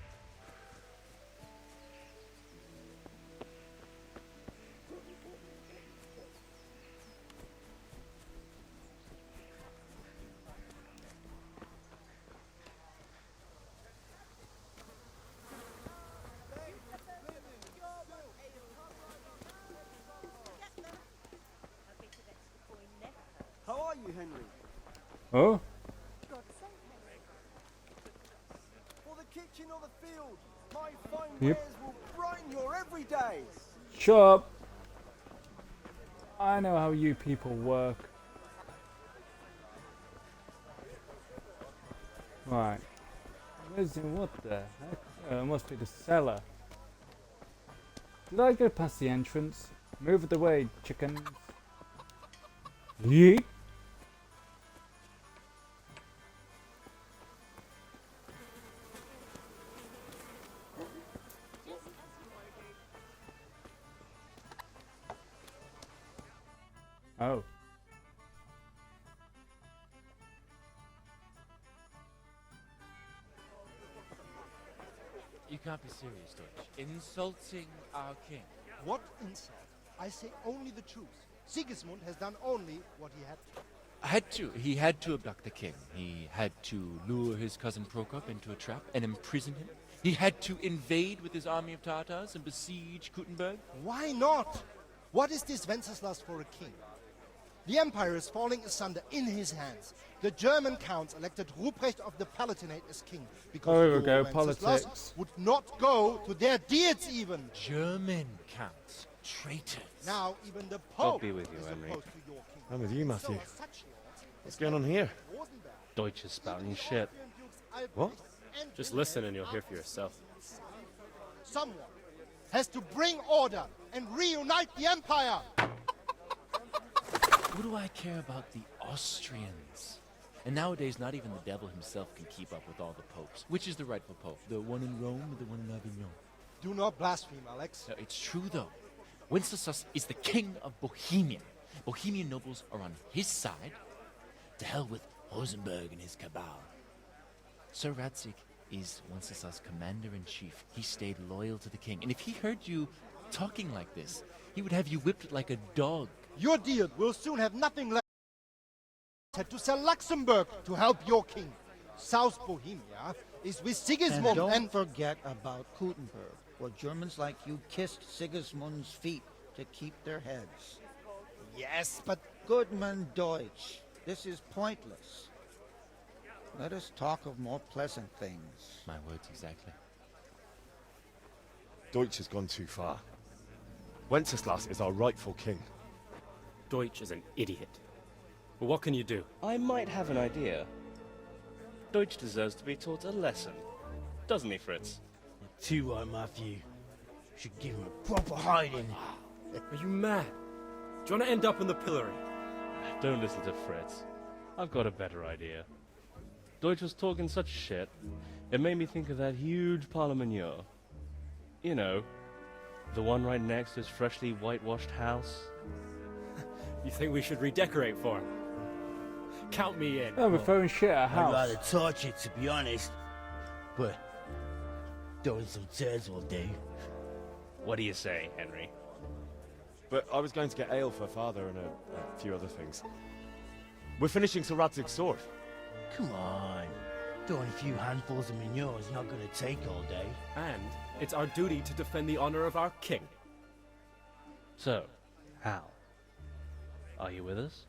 Oh? Or the kitchen or the field. My fine Yep. wares will brighten your every day. Shut up. I know how you people work. Right. What the heck? It must be the cellar. Did I go past the entrance? Move it away, chickens. Yeet. Oh. You can't be serious, Deutsch. Insulting our king. What insult? I say only the truth. Sigismund has done only what he had to. He had to abduct the king. He had to lure his cousin Prokop into a trap and imprison him. He had to invade with his army of Tartars and besiege Kuttenberg. Why not? What is this Wenceslas for a king? The empire is falling asunder in his hands. The German counts elected Ruprecht of the Palatinate as king because Oh, here we go, Wenceslas politics. would not go to their deeds even. German counts. Traitors. Now even the God Pope be with you, is Henry. opposed to your king. I'm with you, Matthew. So as such lords, What's going on here? Deutsch is spouting shit. What? Just listen and you'll hear for yourself. Someone has to bring order and reunite the empire. What do I care about the Austrians? And nowadays, not even the devil himself can keep up with all the popes. Which is the rightful pope? The one in Rome or the one in Avignon? Do not blaspheme, Alex. No, it's true, though. Wenceslas is the king of Bohemia. Bohemian nobles are on his side. To hell with Rosenberg and his cabal. Sir Radzig is Wenceslas' commander-in-chief. He stayed loyal to the king. And if he heard you talking like this, he would have you whipped like a dog. Your deal will soon have nothing left. Had to sell Luxembourg to help your king. South Bohemia is with Sigismund And don't and forget about Kuttenberg, where Germans like you kissed Sigismund's feet to keep their heads. Yes, but Goodman Deutsch, this is pointless. Let us talk of more pleasant things. My words exactly. Deutsch has gone too far. Wenceslas is our rightful king. Deutsch is an idiot. But what can you do? I might have an idea. Deutsch deserves to be taught a lesson. Doesn't he, Fritz? Too right, Matthew. Should give him a proper hiding. Are you mad? Do you want to end up in the pillory? Don't listen to Fritz. I've got a better idea. Deutsch was talking such shit, it made me think of that huge Parlement. You know, the one right next to his freshly whitewashed house. You think we should redecorate for him? Count me in. Oh, we're throwing shit at a I'd house. rather torch it, to be honest. But throwing some turds will do. What do you say, Henry? But I was going to get ale for father and a few other things. We're finishing Sir Radzig's sword. Come on. Throwing a few handfuls of manure is not going to take all day. And it's our duty to defend the honor of our king. So, Hal, are you with us?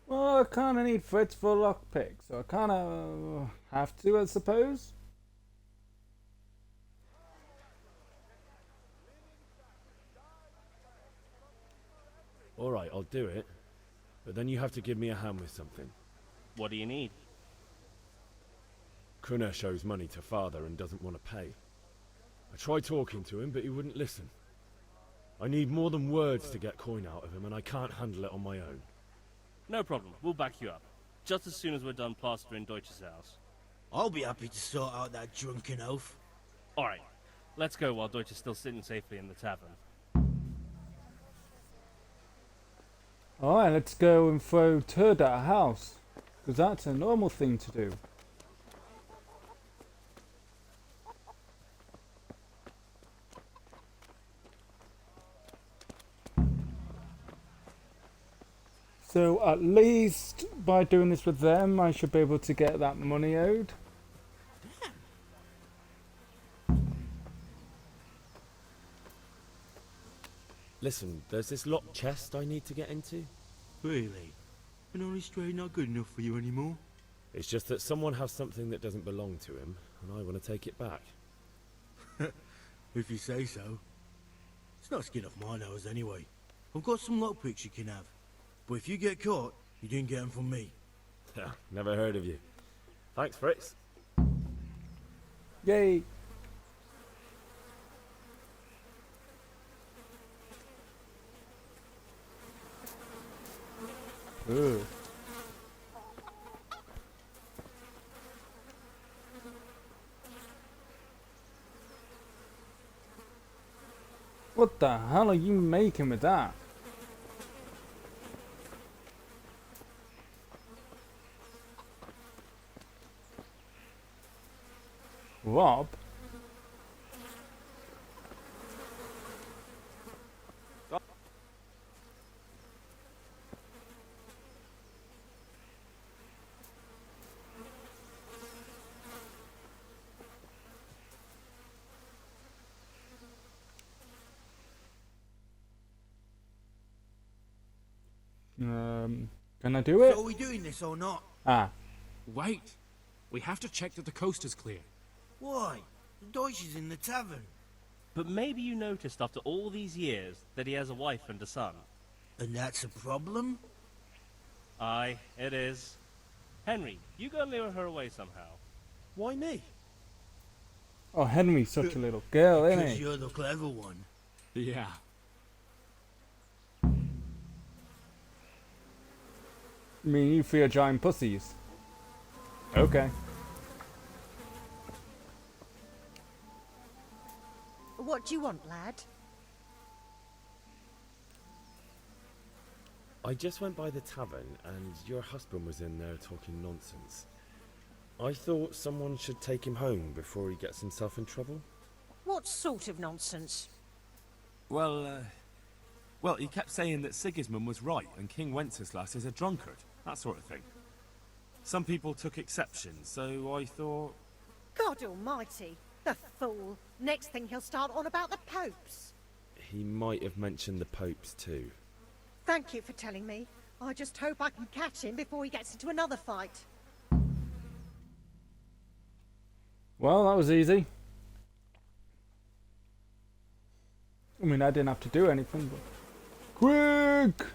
Well, I kind of need Fritz for a lockpick, so I kind of have to, I suppose. Alright, I'll do it. But then you have to give me a hand with something. What do you need? Krunesh owes money to father and doesn't want to pay. I tried talking to him, but he wouldn't listen. I need more than words to get coin out of him, and I can't handle it on my own. No problem. We'll back you up. Just as soon as we're done plastering Deutsch's house. I'll be happy to sort out that drunken oaf. Alright, let's go while Deutsch is still sitting safely in the tavern. Alright, let's go and throw turd at a house. Because that's a normal thing to do. So at least by doing this with them, I should be able to get that money owed. Listen, there's this locked chest I need to get into. Really? And Honest Trade not good enough for you anymore? It's just that someone has something that doesn't belong to him, and I want to take it back. If you say so. It's not skin off my nose anyway. I've got some lockpicks you can have. But if you get caught, you didn't get them from me. Never heard of you. Thanks, Fritz. Yay! Ooh. What the hell are you making with that? Rob? Can I do it? So are we doing this or not? Ah. Wait. We have to check that the coast is clear. Why? The Deutsch is in the tavern. But maybe you noticed after all these years that he has a wife and a son. And that's a problem? Aye, it is. Henry, you go and lure her away somehow. Why me? Oh, Henry's such a little girl, isn't Because he? you're the clever one. Yeah. I mean, you fear giant pussies. Okay. What do you want, lad? I just went by the tavern, and your husband was in there talking nonsense. I thought someone should take him home before he gets himself in trouble. What sort of nonsense? Well, he kept saying that Sigismund was right and King Wenceslas is a drunkard, that sort of thing. Some people took exception, so I thought... God almighty, the fool. Next thing he'll start on about the popes. He might have mentioned the popes too. Thank you for telling me. I just hope I can catch him before he gets into another fight. Well, that was easy. I mean, I didn't have to do anything, but... Quick!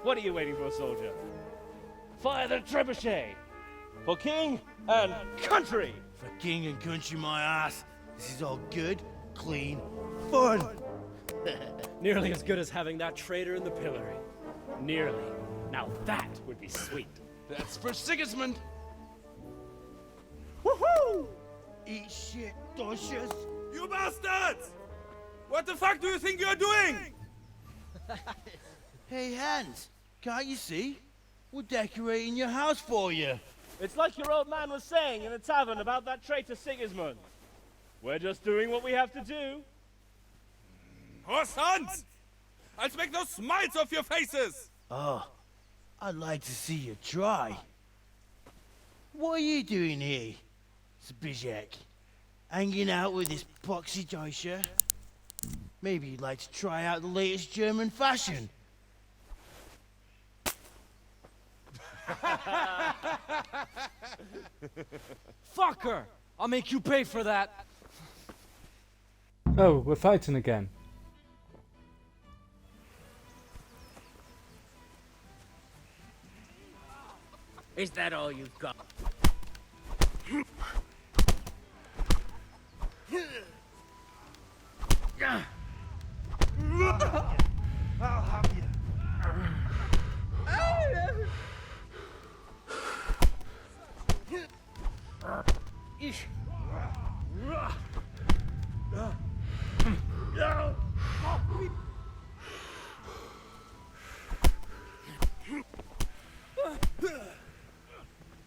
What are you waiting for, soldier? Fire the trebuchet! For king and country! For king and country, my ass. This is all good, clean, fun. Nearly as good as having that traitor in the pillory. Nearly. Now that would be sweet. That's for Sigismund. Woohoo! Eat shit, Deutsches. You bastards! What the fuck do you think you're doing? Hey, Hans, can't you see? We're decorating your house for you. It's like your old man was saying in the tavern about that traitor Sigismund. We're just doing what we have to do. Horse Hans! I'll make those smiles off your faces! Oh, I'd like to see you try. What are you doing here, Zbyszek? Hanging out with this poxy Deutscher? Maybe you'd like to try out the latest German fashion. Fucker! I'll make you pay for that. Oh, we're fighting again. Is that all you've got? I'll have you.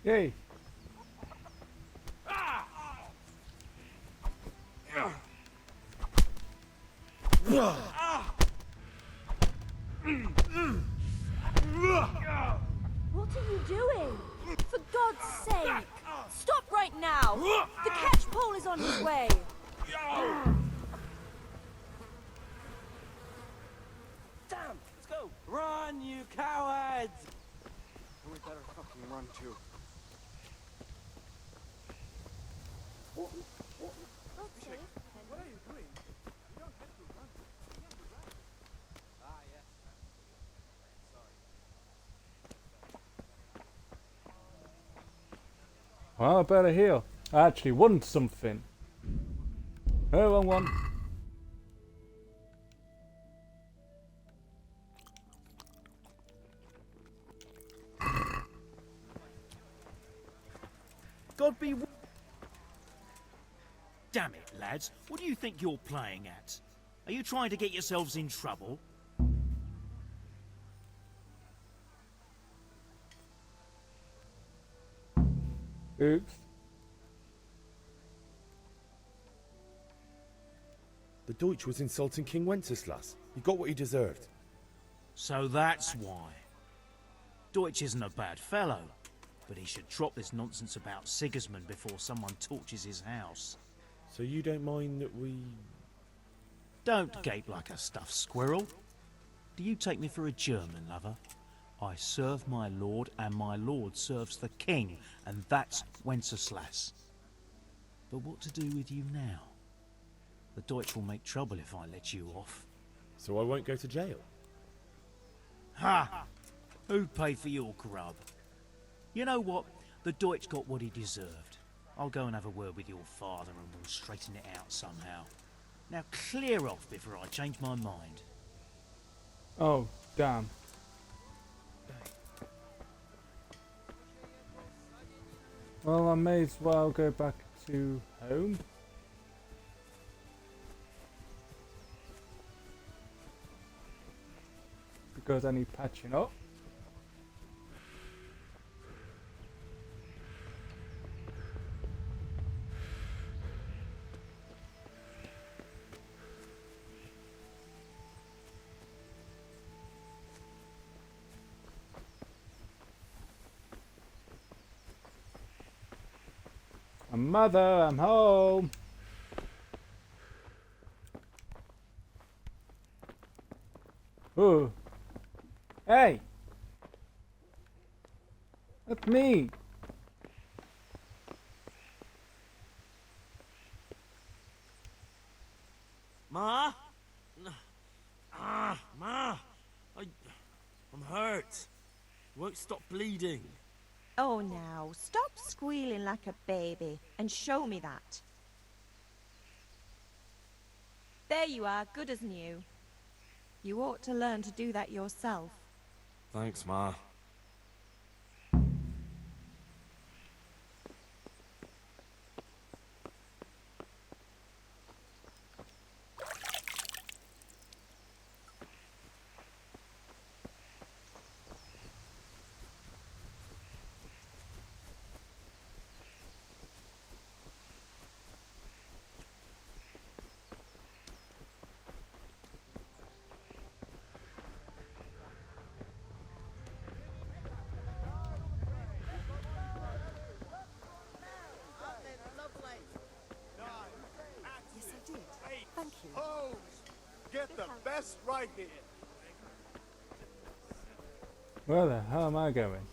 Yay. What are you doing? For God's sake! Stop right now! The catch pole is on his way! Damn! Let's go! Run, you cowards! We better fucking run too. What are you doing? You don't have to run. Ah, yes. Sorry. Well, I better heal. I actually won something. Oh, wrong one. God be. Damn it, lads. What do you think you're playing at? Are you trying to get yourselves in trouble? Oops. The Deutsch was insulting King Wenceslas. He got what he deserved. So that's why. Deutsch isn't a bad fellow, but he should drop this nonsense about Sigismund before someone torches his house. So you don't mind that we... Don't gape like a stuffed squirrel. Do you take me for a German, lover? I serve my lord, and my lord serves the king, and that's Wenceslas. But what to do with you now? The Deutsch will make trouble if I let you off. So I won't go to jail? Ha! Who'd pay for your grub? You know what? The Deutsch got what he deserved. I'll go and have a word with your father and we'll straighten it out somehow. Now clear off before I change my mind. Oh, damn. Well, I may as well go back to home. Because I need patching up. Mother, I'm home. Ooh. Hey! That's me! Ma? Ma! I'm hurt. Won't stop bleeding. Oh, now, stop squealing like a baby and show me that. There you are, good as new. You ought to learn to do that yourself. Thanks, Ma. Yes, I did. Thank you. Hose! Get the best right here. Where the hell am I going?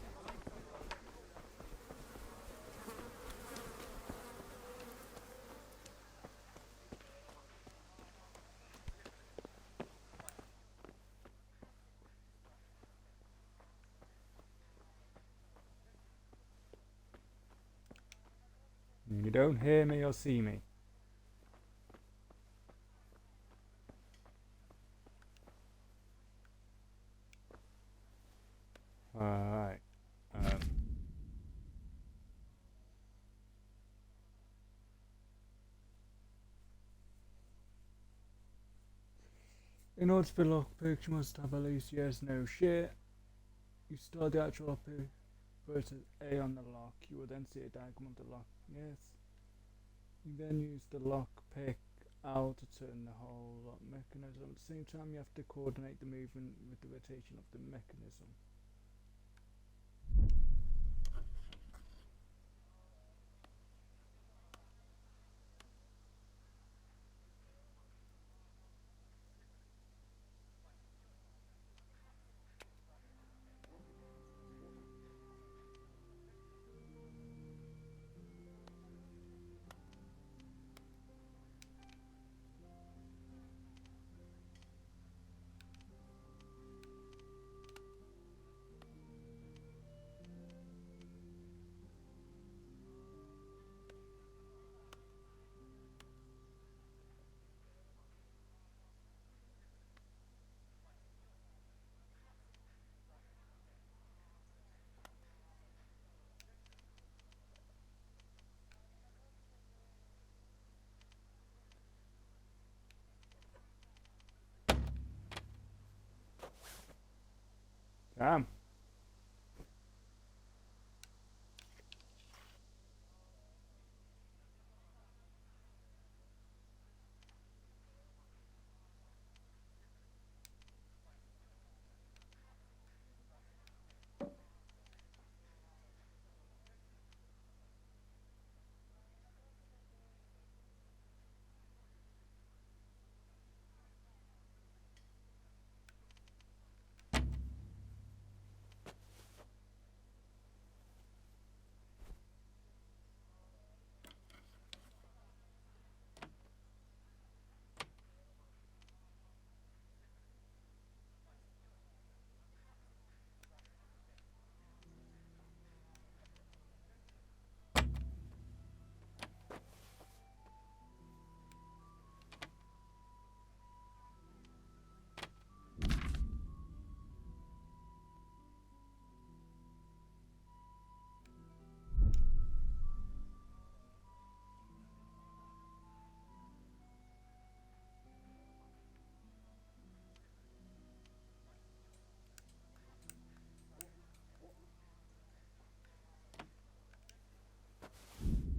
You don't hear me or see me. Alright. In order to fill lockpick, you must have at least yes, no shit. You start the actual lockpick, press A on the lock. You will then see a diagram of the lock. Yes. You then use the lockpick how to turn the whole mechanism. At the same time, you have to coordinate the movement with the rotation of the mechanism. Damn.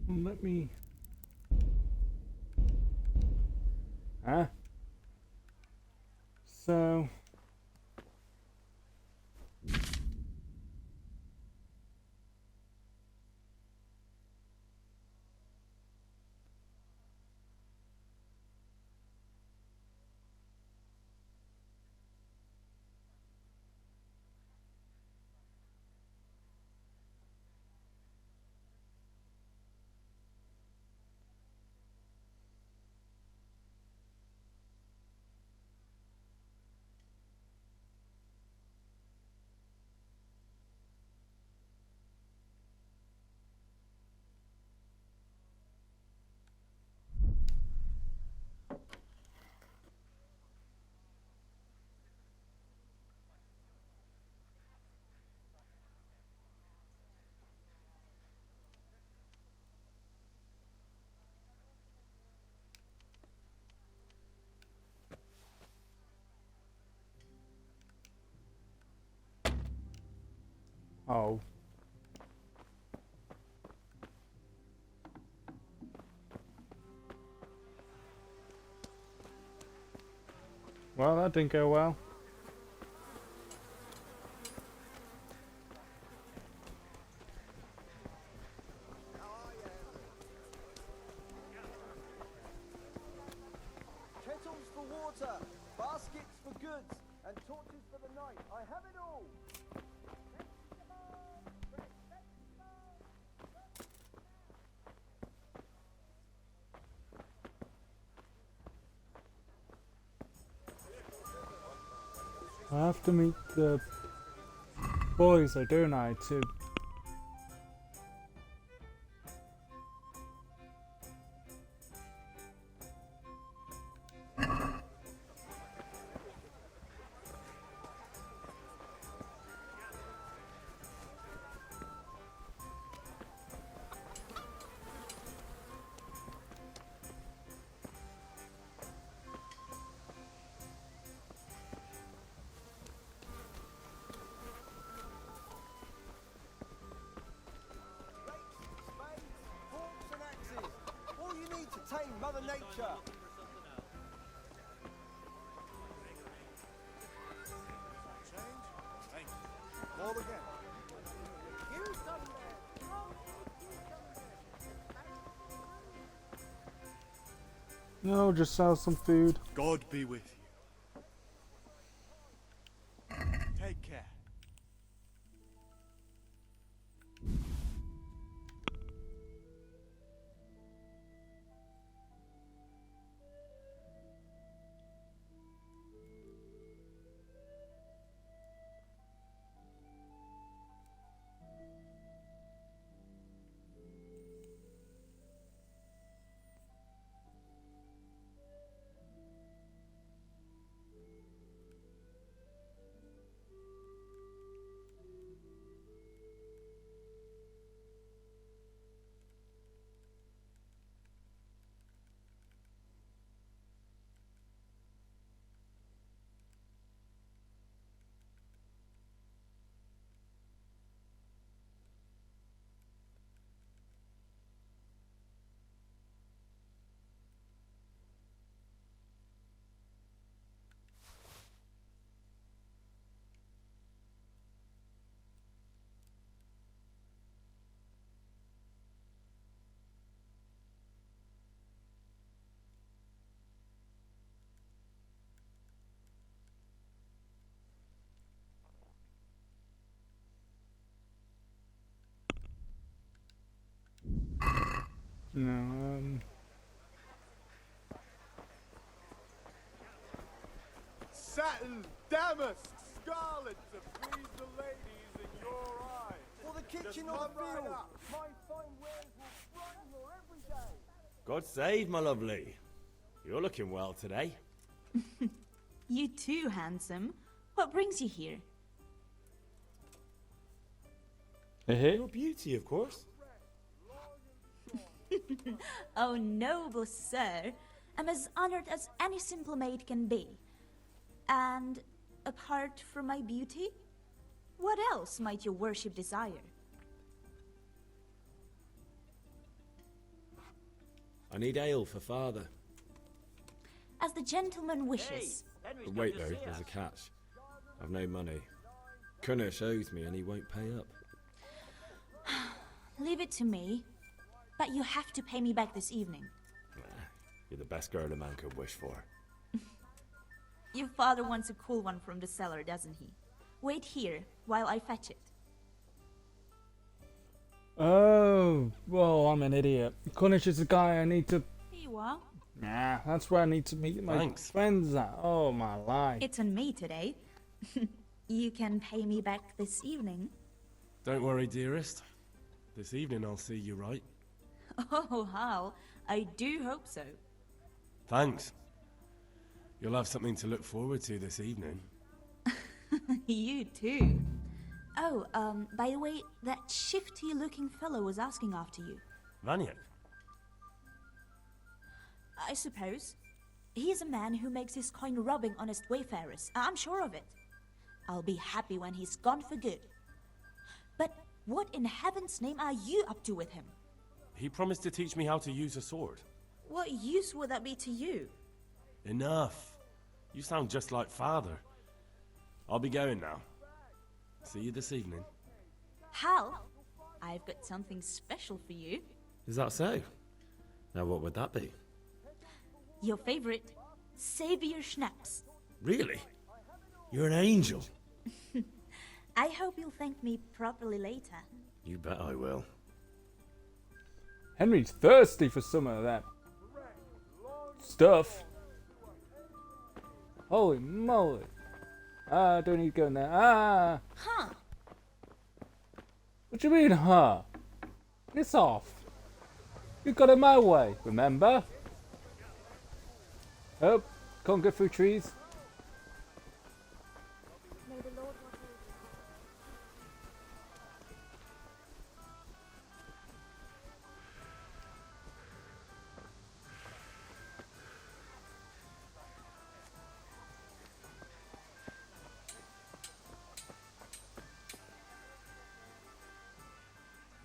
Let me... So... Oh. Well, that didn't go well. Kettles for water, baskets for goods, and torches for the night. I have it all. I have to meet the boys, don't I, to... No, just sell some food. God be with you. Take care. No, Satin, damask, scarlet to please the ladies in your eyes. For the kitchen Just or the run right field? up. My fine wares will brighten your every day. God save, my lovely. You're looking well today. You too, handsome. What brings you here? Your beauty, of course. Oh, noble sir. I'm as honored as any simple maid can be. And apart from my beauty, what else might your worship desire? I need ale for father. As the gentleman wishes. But wait though, there's a catch. I've no money. Kunnish owes me and he won't pay up. Leave it to me. But you have to pay me back this evening. You're the best girl a man could wish for. Your father wants a cool one from the cellar, doesn't he? Wait here while I fetch it. Oh, well, I'm an idiot. Kunnish is the guy I need to... Here you are. Nah, that's where I need to meet my Thanks. friends at. Oh, my life. It's on me today. You can pay me back this evening. Don't worry, dearest. This evening I'll see you right. Oh, Hal, I do hope so. Thanks. You'll have something to look forward to this evening. You too. Oh, by the way, that shifty-looking fellow was asking after you. Vaniak? I suppose. He is a man who makes his coin robbing honest wayfarers. I'm sure of it. I'll be happy when he's gone for good. But what in heaven's name are you up to with him? He promised to teach me how to use a sword. What use would that be to you? Enough. You sound just like father. I'll be going now. See you this evening. Hal, I've got something special for you. Is that so? Now what would that be? Your favorite, Savior Schnapps. Really? You're an angel. I hope you'll thank me properly later. You bet I will. Henry's thirsty for some of that stuff. Holy moly. Ah, don't need to go in there. Ah! Huh. What do you mean, huh? Piss off. You got it my way, remember? Oh, can't go through trees. May the Lord watch over you.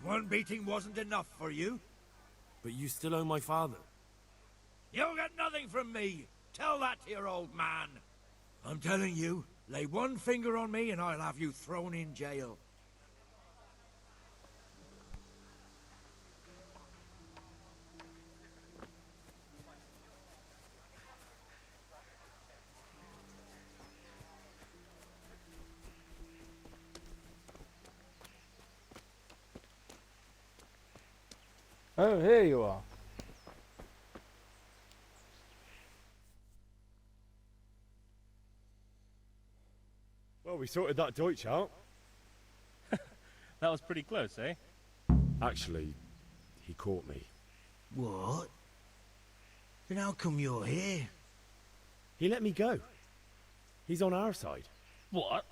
One beating wasn't enough for you? But you still owe my father. You'll get nothing from me. Tell that to your old man. I'm telling you, lay one finger on me and I'll have you thrown in jail. Oh, here you are. Well, we sorted that Deutsch out. That was pretty close, eh? Actually, he caught me. What? Then how come you're here? He let me go. He's on our side. What?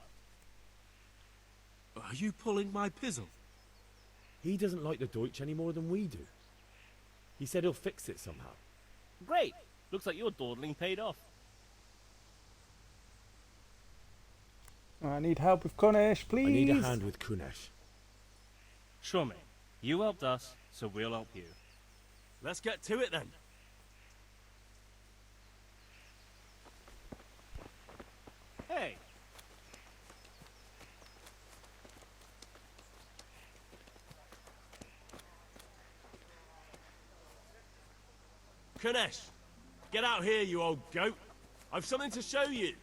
Are you pulling my pizzle? He doesn't like the Deutsch any more than we do. He said he'll fix it somehow. Great! Looks like your dawdling paid off. I need help with Kunesh, please. I need a hand with Kunesh. Sure, mate. You helped us, so we'll help you. Let's get to it then. Hey! Kunesh, get out here, you old goat. I've something to show you.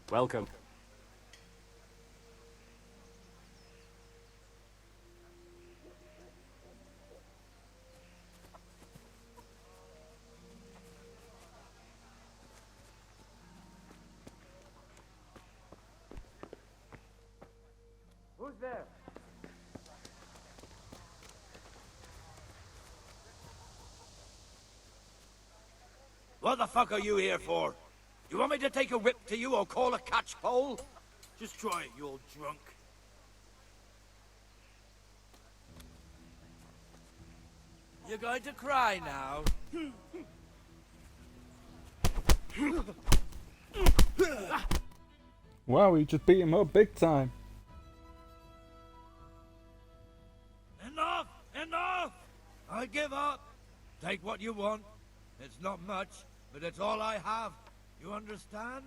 Welcome. Who's there? What the fuck are you here for? You want me to take a whip to you or call a catchpole? Just try it, you old drunk. You're going to cry now. Wow, we just beat him up big time. Enough! Enough! I give up. Take what you want. It's not much, but it's all I have. You understand?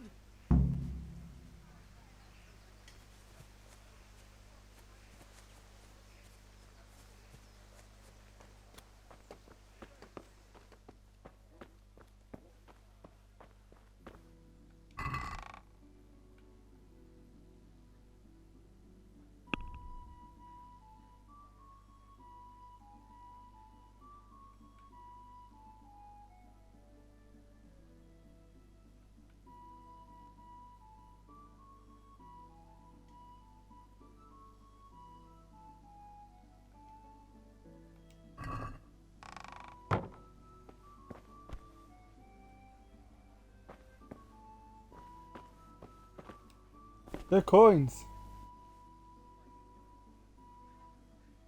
They're coins.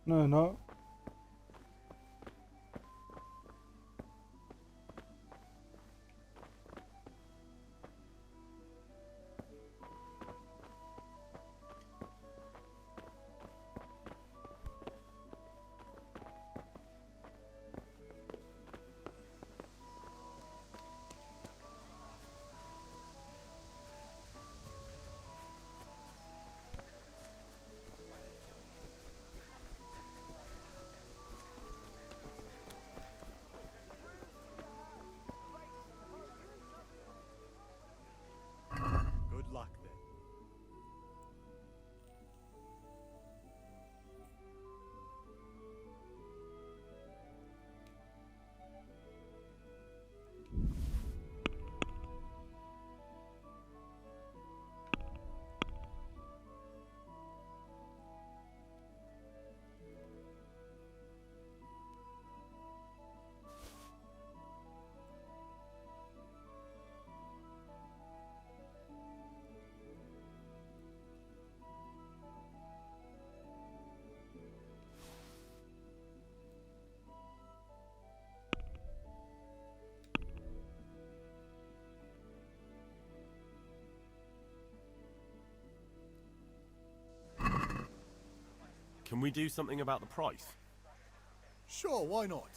No, not. Good luck then. Can we do something about the price? Sure, why not?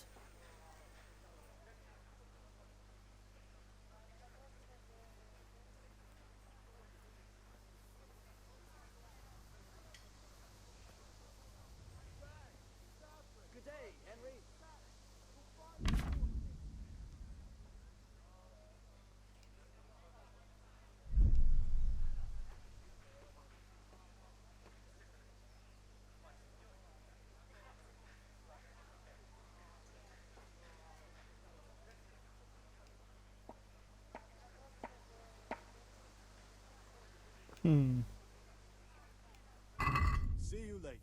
Good day, Henry. See you later.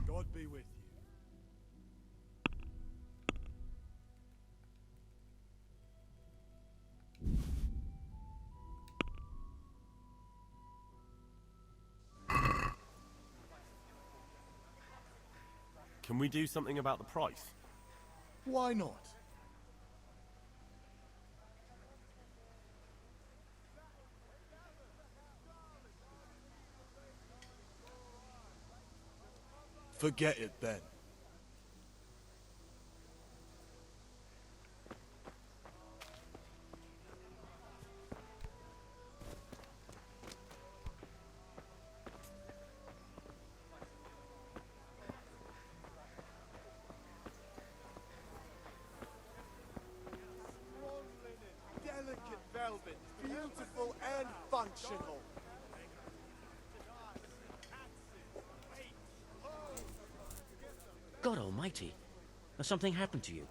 God be with you. Can we do something about the price? Why not? Forget it then. Delicate velvet, beautiful and functional. God almighty. Has something happened to you?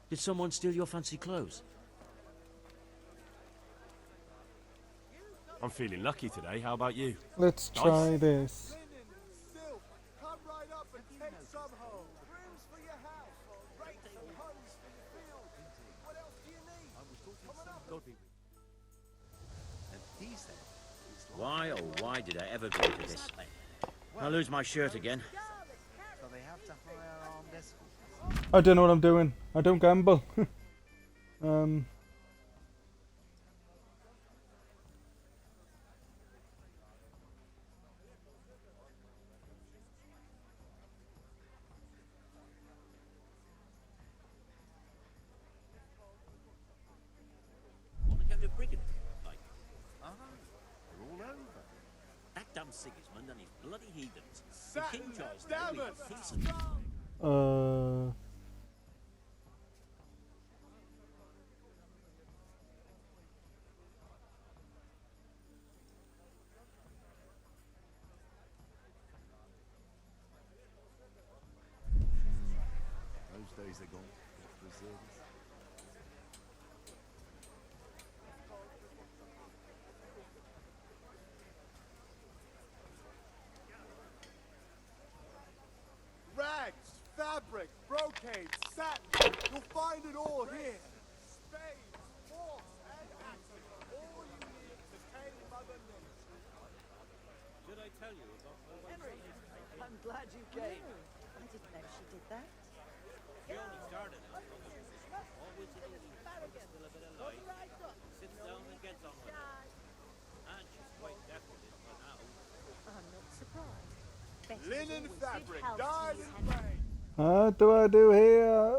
Did someone steal your fancy clothes? I'm feeling lucky today. How about you? Let's try this. Silk, come right up and take some home. Brooms for your house, rakes and hoes for your field. What else do you need? Come on up. And these then? Why, oh why did I ever go to this? I'll lose my shirt again. So they have to hire armed escorts. I don't know what I'm doing. I don't gamble. On account of brigand, like. They're all over. That damn Sigismund and his bloody heathens. Satin, King Charles damn now it! with decent. Those days are gone. Preserves. Rags, fabric, brocade, satin. You'll find it all here. Spades, forks, and axes. All you need to tame Mother Nature. Should I tell you about Henry, I'm glad you came. I didn't know she did that. She only started out. Always in the evening, still a bit of light. Sits down and gets on with it. And she's quite definite by now. I'm not surprised. Betty Linen always did fabric, help dyed you, and Henry. braid. What do I do here?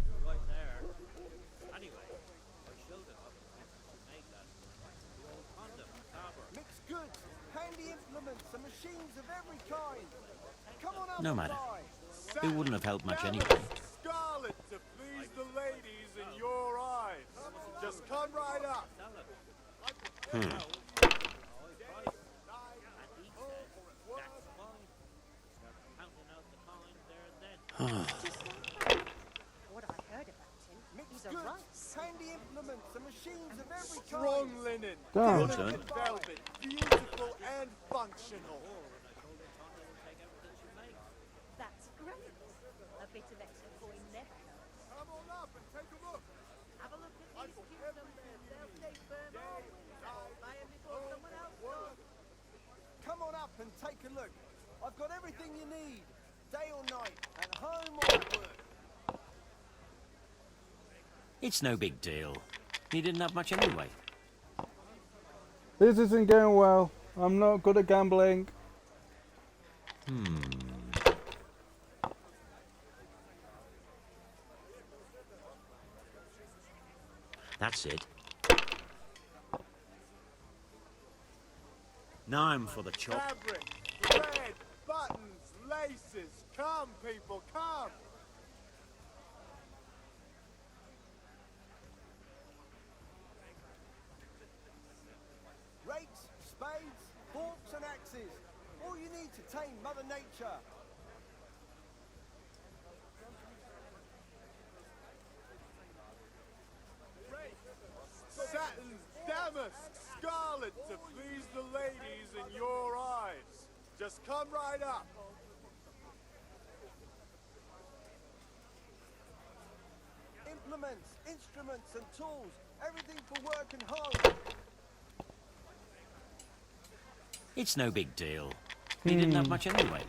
You're right there. Anyway, I showed it up to make that. The old condom, Carver. Mixed goods, handy implements, and machines of every kind. Come on up No and matter. buy. It wouldn't have helped much Velvet, anyway. Scarlet to please the ladies in your eyes. Just come right up. What I heard about him, he's a Goods, rice. handy implements, and machines of every kind. Strong linen, Damn. delicate velvet, beautiful and functional. That's great. A bit of extra coin left. Come on up and take a look. Have a look at these cucumbers. They'll stay firm all winter. Buy 'em before someone else does. Come on up and take a look. I've got everything you need, day or night, at home or at work. It's no big deal. He didn't have much anyway. This isn't going well. I'm not good at gambling. That's it. Now I'm for the chop. Fabric, thread, buttons, laces. Come, people, come. Rakes, spades, forks and axes. All you need to tame Mother Nature. Satin, damask, scarlet to please the ladies in your eyes. Just come right up. Implements, instruments and tools. Everything for work and home. It's no big deal. He didn't have much anyway.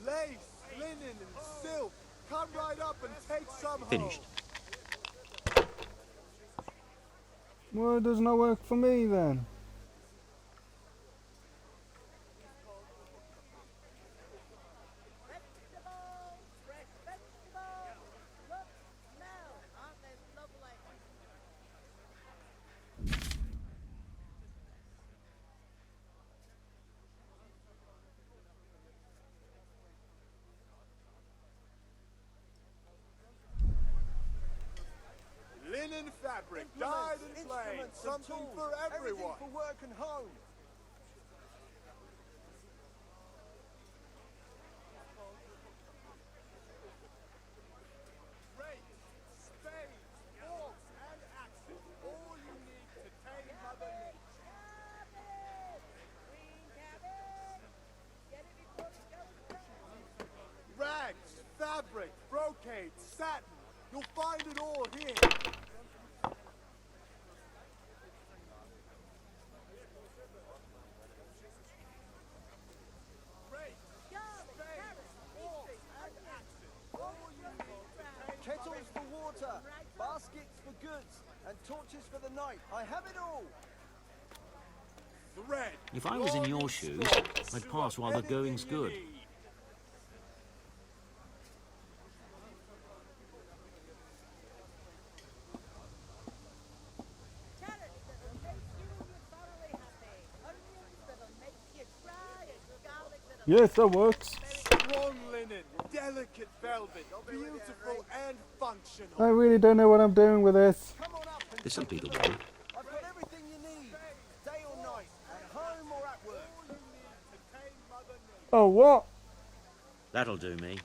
Lace, linen and silk. Come right up and take some Finished. Well, it does not work for me then. Linen fabric, dyed and plain. Something for everyone. Everything for work and home. Rakes, spades, forks and axes. All you need to tame Mother Nature. Rags, fabric, brocade, satin. You'll find it all here. Kettles for water, baskets for goods, and torches for the night. I have it all. Thread. If I was in your shoes, I'd pass while the going's good. Yes, that works. Strong linen, delicate velvet, beautiful and functional. I really don't know what I'm doing with this. There's some people do. I've got everything you need, day or night, at home or at work. Oh, what? That'll do me.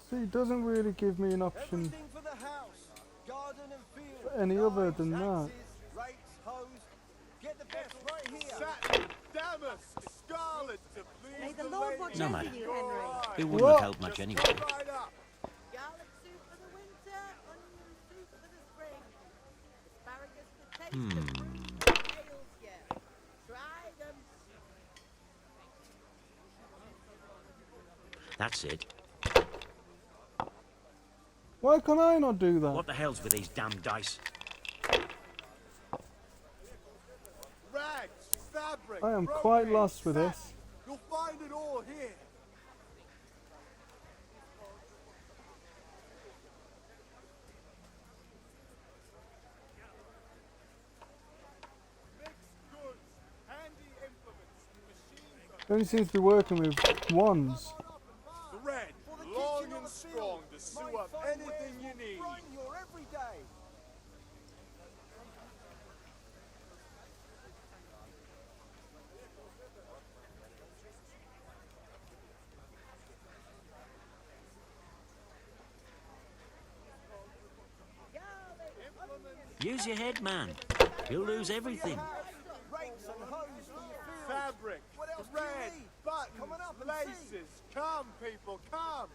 See, it doesn't really give me an option Everything for the house, garden and field. for any other than that. Axes, rakes, hoes. Get the best right here. Satin, damask, scarlet to please May the the Lord ladies watch No over matter. you, Henry. It wouldn't have helped much anyway. Come right up. Garlic soup for the winter, onion soup for the spring. Asparagus for taste and breathe ails you. Try them. That's it. Why can I not do that? What the hell's with these damn dice? Rags, fabric, I am brocade, quite lost with satin. this. You'll find it all here. Mixed goods, handy implements, machines. Only seems to be working with wands. Thread, long and strong to sew up anything you need. Brighten your everyday. Use your head, man. You'll lose everything. Rakes and hoes for your field. Fabric, What else do you thread, need? buttons, Coming up and see. laces. Come, people, come.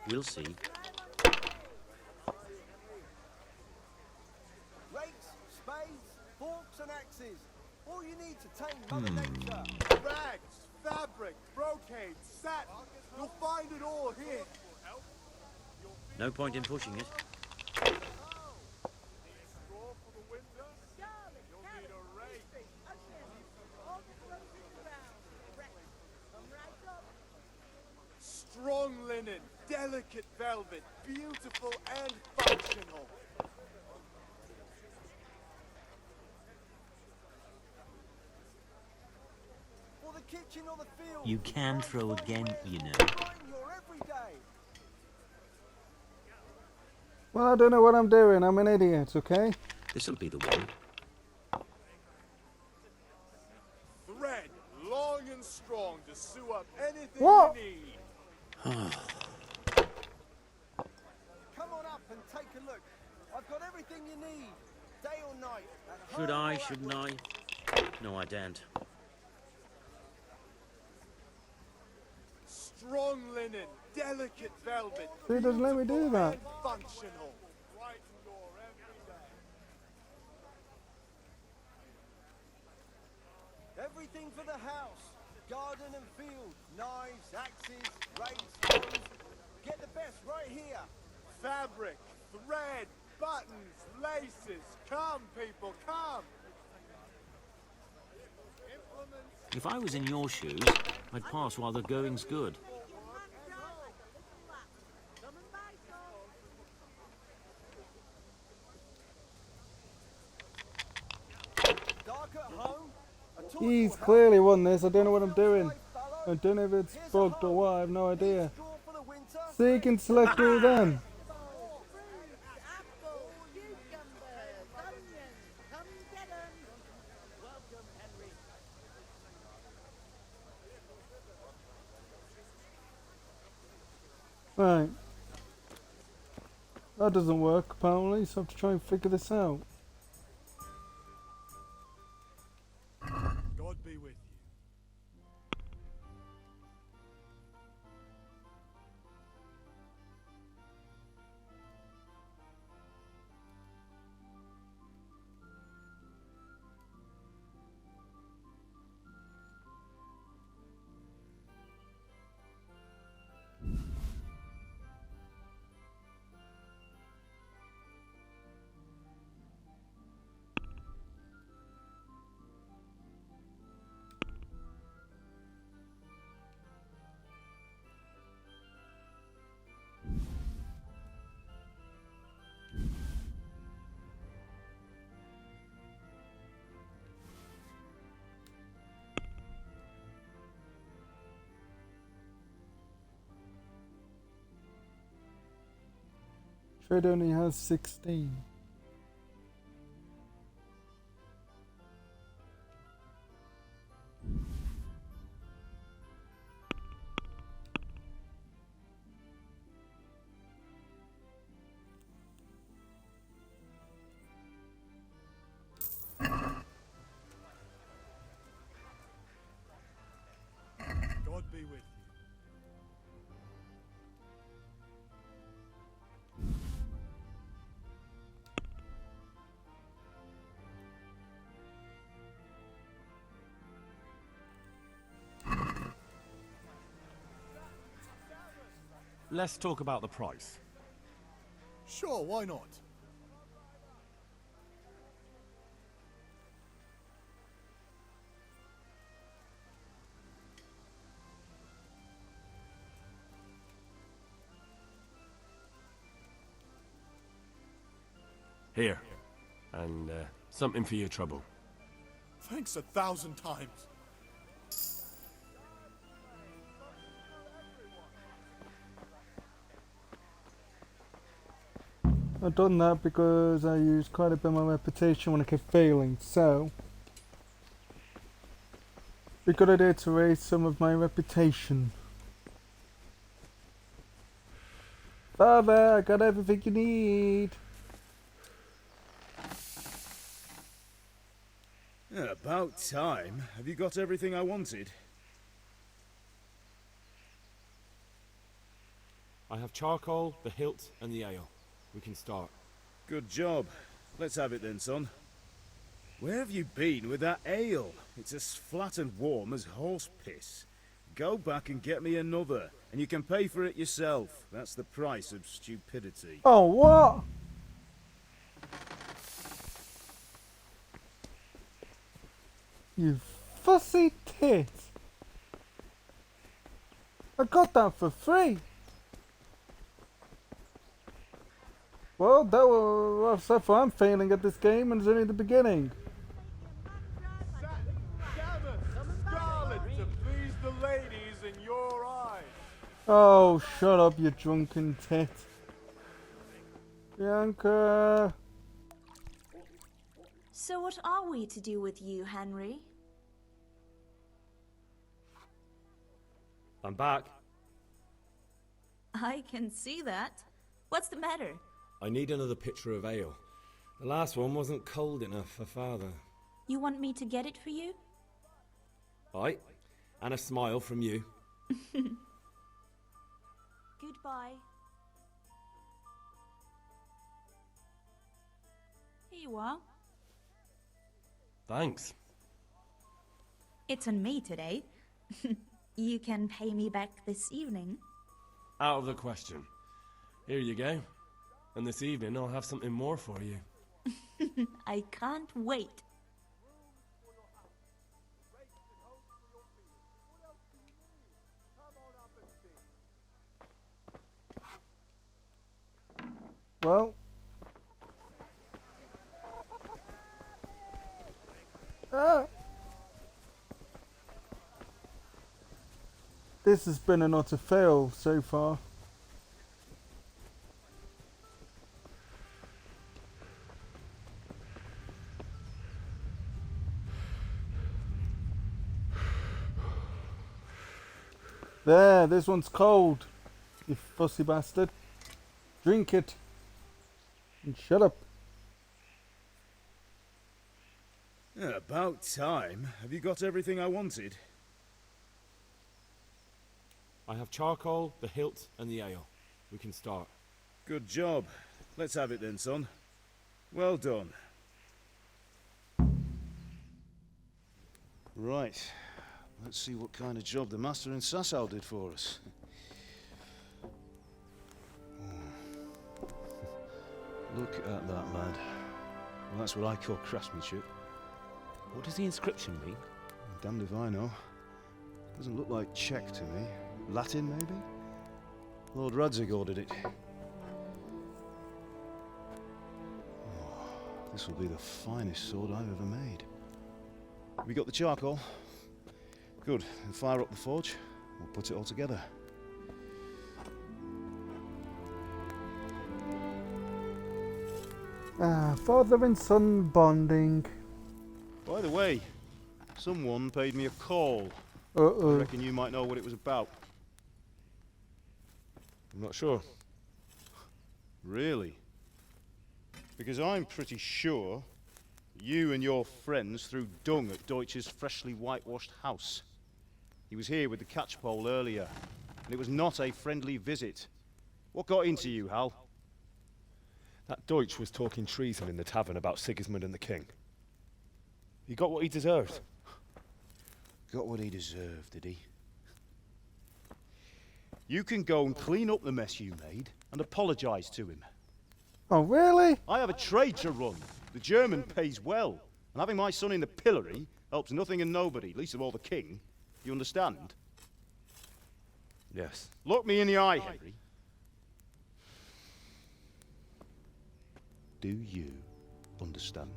We'll see. Rakes, spades, forks and axes. All you need to tame Mother Nature. Rags, fabric, brocade, satin. You'll find it all here. No point in pushing it. Strong linen, delicate velvet, beautiful and functional. For the kitchen or the field. You can throw again, you know. Your everyday. Well, I don't know what I'm doing. I'm an idiot, okay? This'll be the one. Thread, long and strong to sew up anything What? you need. Come on up and take a look. I've got everything you need, day or night. at Should home I, or at shouldn't work. I? No, I daren't. Strong linen, delicate velvet. He doesn't let me do that. And functional. Right in your everyday. Everything for the house. Garden and field. Knives, axes, rakes, hoes. Get the best right here. Fabric, thread, buttons, laces. Come, people, come. Implements. If I was in your shoes, I'd pass while the going's good. Dark at home. He's clearly won this. I don't know what I'm doing. I don't know if it's bugged or what. I have no idea. So you can select all them. Right. That doesn't work apparently, so I have to try and figure this out. God be with you. Trade only has 16. God be with you. Let's talk about the price. Sure, why not? Here. And something for your trouble. Thanks 1,000 times. I've done that because I used quite a bit of my reputation when I kept failing, so it'd be a good idea to raise some of my reputation. Father, I got everything you need. About time. Have you got everything I wanted? I have charcoal, the hilt, and the ale. We can start. Good job. Let's have it then, son. Where have you been with that ale? It's as flat and warm as horse piss. Go back and get me another, and you can pay for it yourself. That's the price of stupidity. Oh, what? You fussy tit. I got that for free. Well, that was so far I'm failing at this game and it's only the beginning. Scarlet to please the ladies in your eyes. Oh, shut up, you drunken tit. Bianca. So what are we to do with you, Henry? I'm back. I can see that. What's the matter? I need another pitcher of ale. The last one wasn't cold enough for Father. You want me to get it for you? Aye, and a smile from you. Goodbye. Here you are. Thanks. It's on me today. You can pay me back this evening. Out of the question. Here you go. And this evening I'll have something more for you. I can't wait. Well. This has been an utter fail so far. There, this one's cold, you fussy bastard. Drink it. And shut up. About time. Have you got everything I wanted? I have charcoal, the hilt, and the ale. We can start. Good job. Let's have it then, son. Well done. Right. Let's see what kind of job the master in Sasau did for us. Look at that, lad. Well, that's what I call craftsmanship. What does the inscription mean? Damned if I know. Doesn't look like Czech to me. Latin, maybe? Lord Radzig ordered it. Oh, this will be the finest sword I've ever made. We got the charcoal? Good. Then fire up the forge. We'll put it all together. Father and son bonding. By the way, someone paid me a call. Uh-oh. I reckon you might know what it was about. I'm not sure. Really? Because I'm pretty sure you and your friends threw dung at Deutsch's freshly whitewashed house. He was here with the catchpole earlier, and it was not a friendly visit. What got into you, Hal? That Deutsch was talking treason in the tavern about Sigismund and the king. He got what he deserved. Got what he deserved, did he? You can go and clean up the mess you made and apologise to him. Oh, really? I have a trade to run. The German pays well, and having my son in the pillory helps nothing and nobody, least of all the king. You understand? Yes. Look me in the eye, Henry. Do you understand?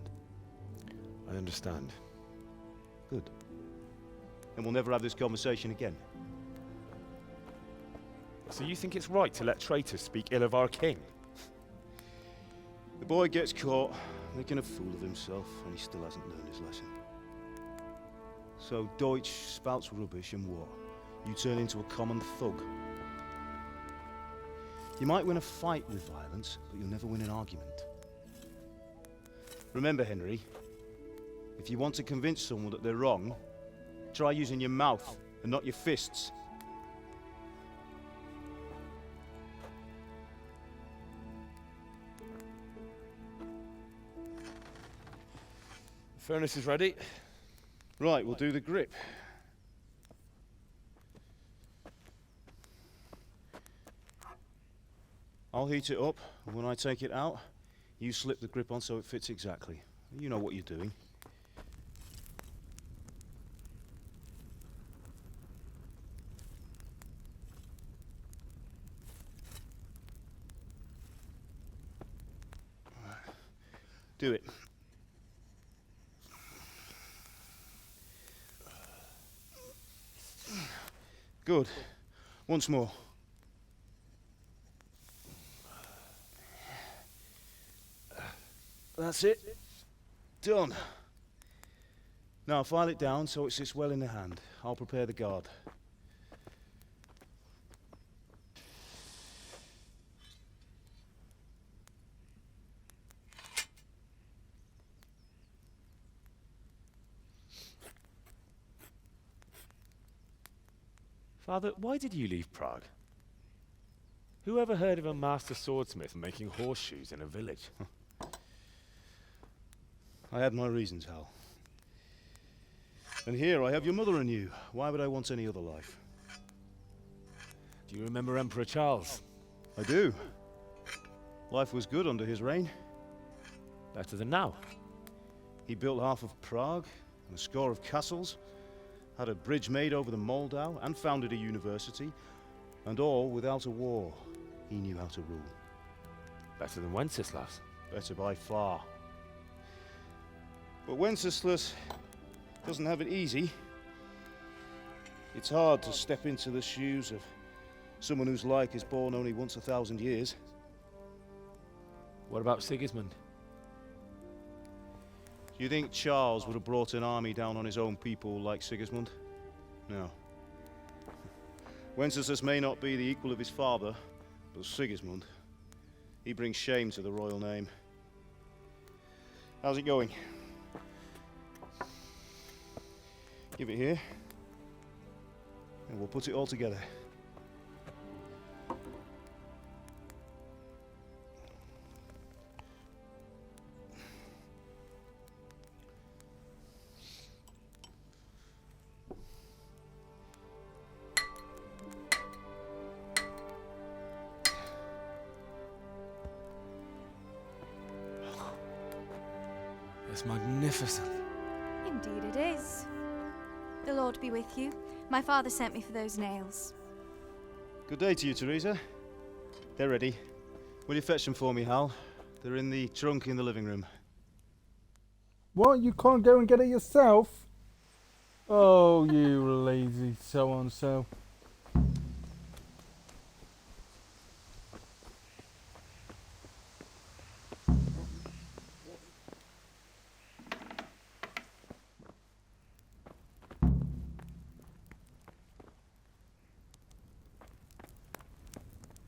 I understand. Good. Then we'll never have this conversation again. So you think it's right to let traitors speak ill of our king? The boy gets caught, making a fool of himself, and he still hasn't learned his lesson. So Deutsch spouts rubbish, and what? You turn into a common thug. You might win a fight with violence, but you'll never win an argument. Remember, Henry, if you want to convince someone that they're wrong, try using your mouth and not your fists. The furnace is ready. Right, we'll do the grip. I'll heat it up, and when I take it out, you slip the grip on so it fits exactly. You know what you're doing. Do it. Good. Once more. That's it. Done. Now file it down so it sits well in the hand. I'll prepare the guard. Father, why did you leave Prague? Who ever heard of a master swordsmith making horseshoes in a village? I had my reasons, Hal. And here I have your mother and you. Why would I want any other life? Do you remember Emperor Charles? I do. Life was good under his reign. Better than now. He built half of Prague and a score of castles, had a bridge made over the Moldau, and founded a university, and all without a war. He knew how to rule. Better than Wenceslas. Better by far. But Wenceslas doesn't have it easy. It's hard to step into the shoes of someone whose like is born only once 1,000 years. What about Sigismund? Do you think Charles would have brought an army down on his own people like Sigismund? No. Wenceslas may not be the equal of his father, but Sigismund, he brings shame to the royal name. How's it going? Give it here, and we'll put it all together. It's magnificent. Indeed it is. The Lord be with you. My father sent me for those nails. Good day to you, Teresa. They're ready. Will you fetch them for me, Hal? They're in the trunk in the living room. What? You can't go and get it yourself? Oh, you lazy so-and-so.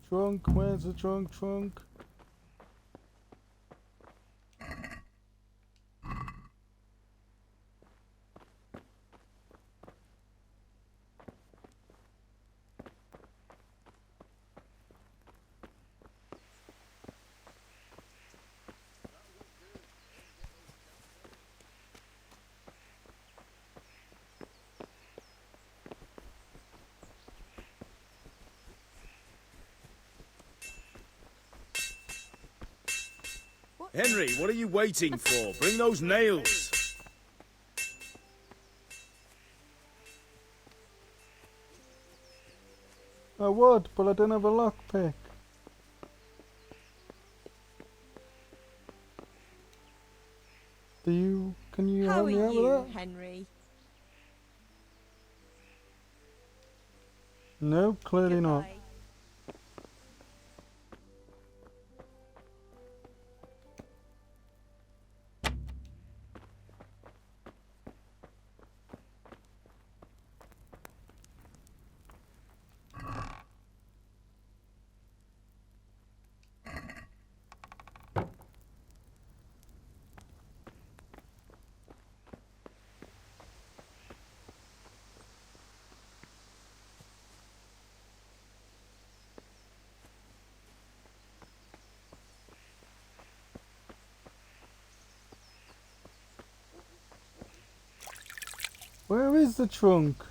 Trunk, where's the trunk? Henry, what are you waiting for? Bring those nails. I would, but I don't have a lockpick. Can you How help are me out you, with that? Henry? No, clearly not. Where is the trunk?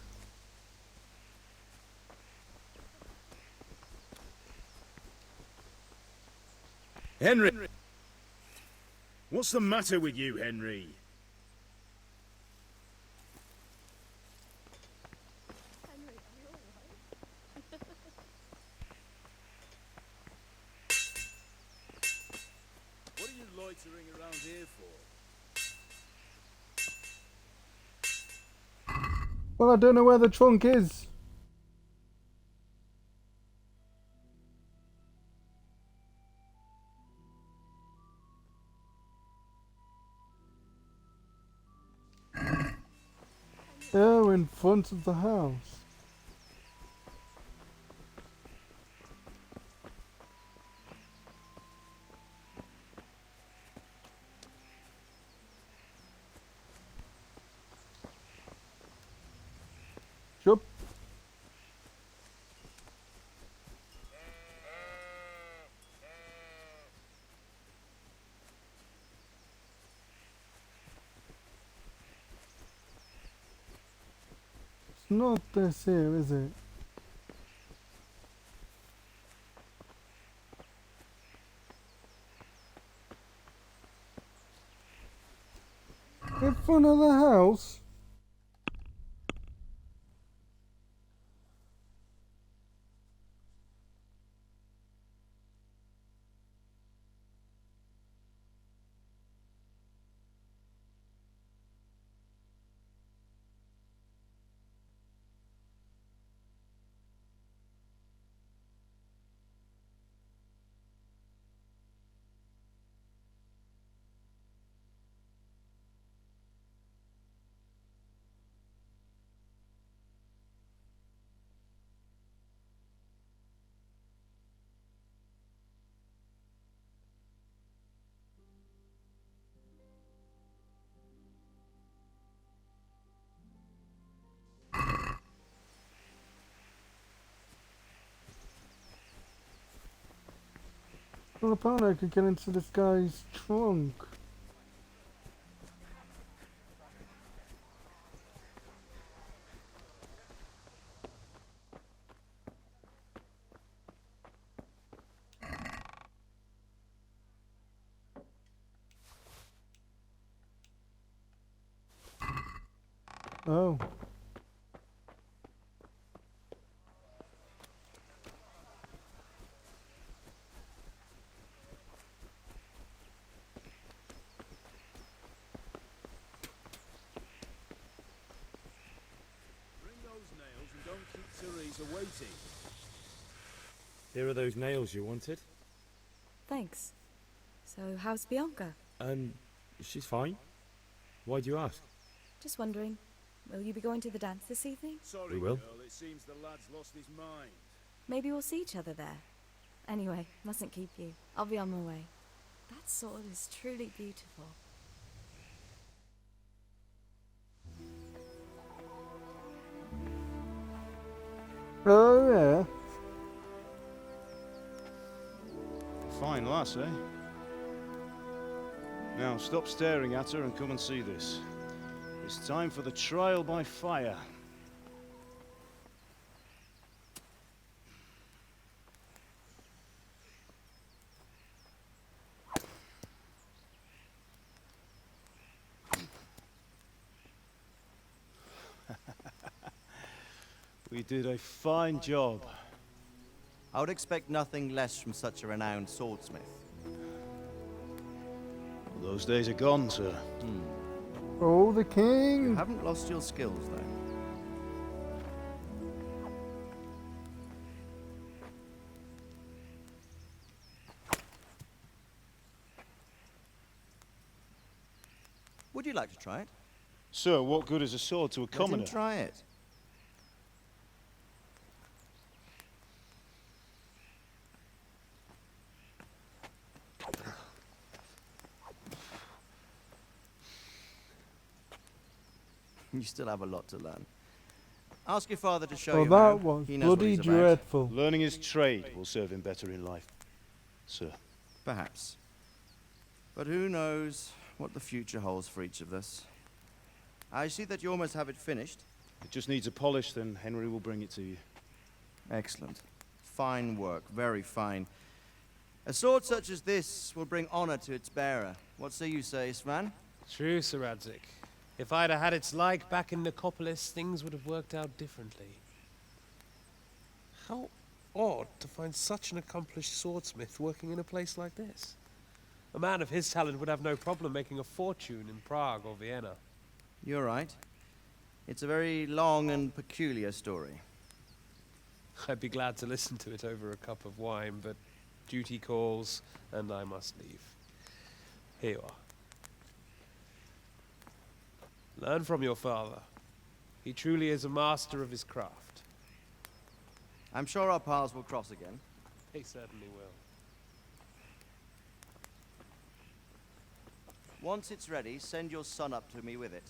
Henry! What's the matter with you, Henry? What are you loitering around here for? Well, I don't know where the trunk is. Oh, in front of the house. Yup. It's not this here, is it? In front of the house? Well, apparently I could get into this guy's trunk. Oh. Bring those nails and don't keep Theresa waiting. Here are those nails you wanted. Thanks. So, how's Bianca? She's fine. Why do you ask? Just wondering, will you be going to the dance this evening? Sorry, We will. girl, it seems the lad's lost his mind. Maybe we'll see each other there. Anyway, mustn't keep you. I'll be on my way. That sword is truly beautiful. Oh, yeah. Fine lass, eh? Now stop staring at her and come and see this. It's time for the trial by fire. We did a fine job. I would expect nothing less from such a renowned swordsmith. Well, those days are gone, sir. Oh, the king! You haven't lost your skills, though. Would you like to try it? Sir, what good is a sword to a commoner? Let him try it. You still have a lot to learn. Ask your father to show Well, you how. that was He knows what bloody he's about. dreadful. Learning his trade will serve him better in life, sir. Perhaps. But who knows what the future holds for each of us. I see that you almost have it finished. It just needs a polish, then Henry will bring it to you. Excellent. Fine work, very fine. A sword such as this will bring honor to its bearer. What say you, Svan? True, Sir Radzig. If I'd have had its like back in Nicopolis, things would have worked out differently. How odd to find such an accomplished swordsmith working in a place like this. A man of his talent would have no problem making a fortune in Prague or Vienna. You're right. It's a very long and peculiar story. I'd be glad to listen to it over a cup of wine, but duty calls, and I must leave. Here you are. Learn from your father. He truly is a master of his craft. I'm sure our paths will cross again. He certainly will. Once it's ready, send your son up to me with it.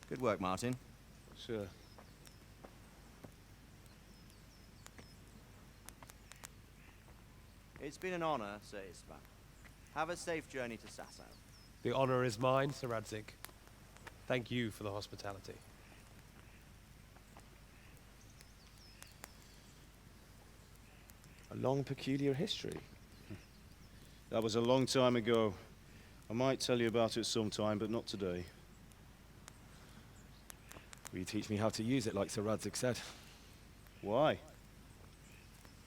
Good work, Martin. Sure. It's been an honor, Sir Istvan. Have a safe journey to Sasau. The honor is mine, Sir Radzig. Thank you for the hospitality. A long, peculiar history. That was a long time ago. I might tell you about it sometime, but not today. Will you teach me how to use it like Sir Radzig said? Why?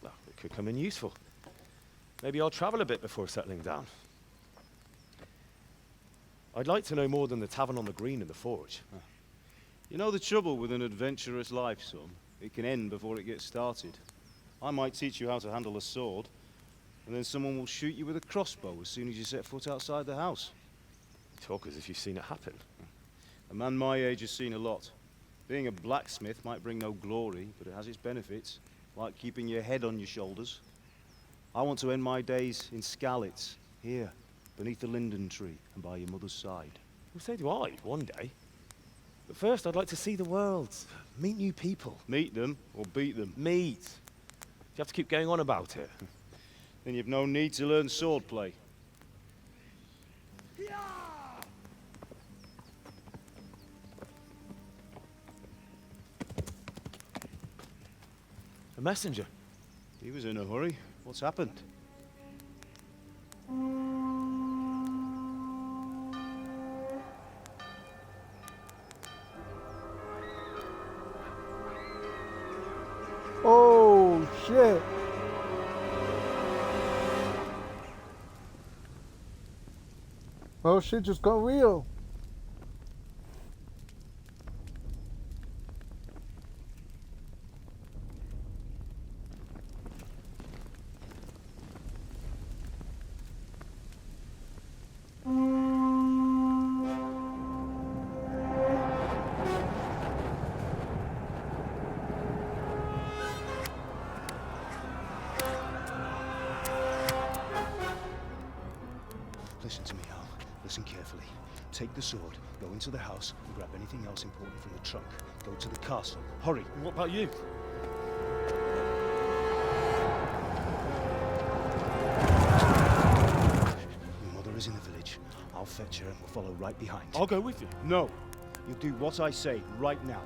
Well, it could come in useful. Maybe I'll travel a bit before settling down. I'd like to know more than the tavern on the green and the forge. You know the trouble with an adventurous life, son? It can end before it gets started. I might teach you how to handle a sword, and then someone will shoot you with a crossbow as soon as you set foot outside the house. You talk as if you've seen it happen. A man my age has seen a lot. Being a blacksmith might bring no glory, but it has its benefits, like keeping your head on your shoulders. I want to end my days in Skalitz, here, beneath the linden tree and by your mother's side. Well, so do I, one day. But first, I'd like to see the world, meet new people. Meet them or beat them? Meet. You have to keep going on about it. Then you've no need to learn swordplay. A messenger. He was in a hurry. What's happened? Oh, shit. Oh, shit just got real. Listen to me, Al. Listen carefully. Take the sword, go into the house, and grab anything else important from the trunk. Go to the castle. Hurry. And what about you? Your mother is in the village. I'll fetch her and we'll follow right behind. I'll go with you. No. You'll do what I say right now.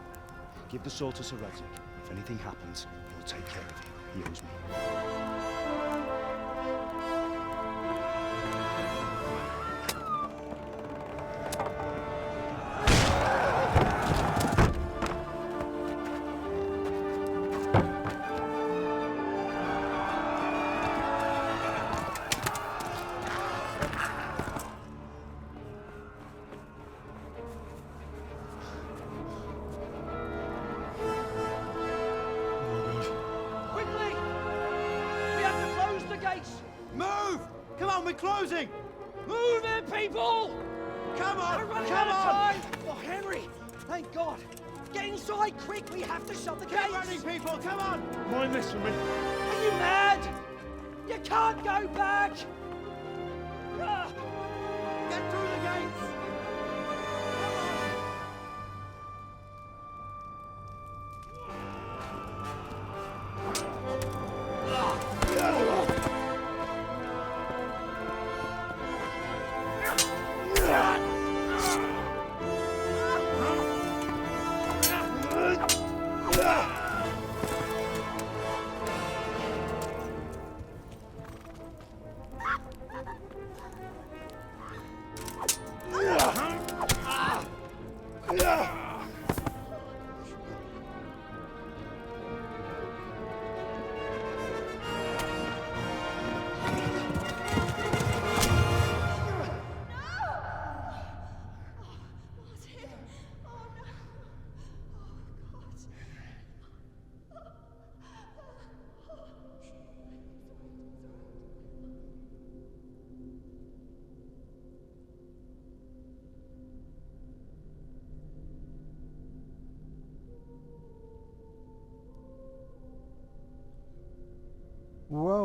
Give the sword to Sir Radzig. If anything happens, he'll take care of you. He owes me. Quickly! We have to close the gates! Move! Come on, we're closing! Move it, people! Come on! We're running Come out of on! time! Oh, Henry! Thank God! Get inside, quick! We have to shut the gates! Get running, people! Come on! Mind this for me. Are you mad? You can't go back! Ah! Get through the gates!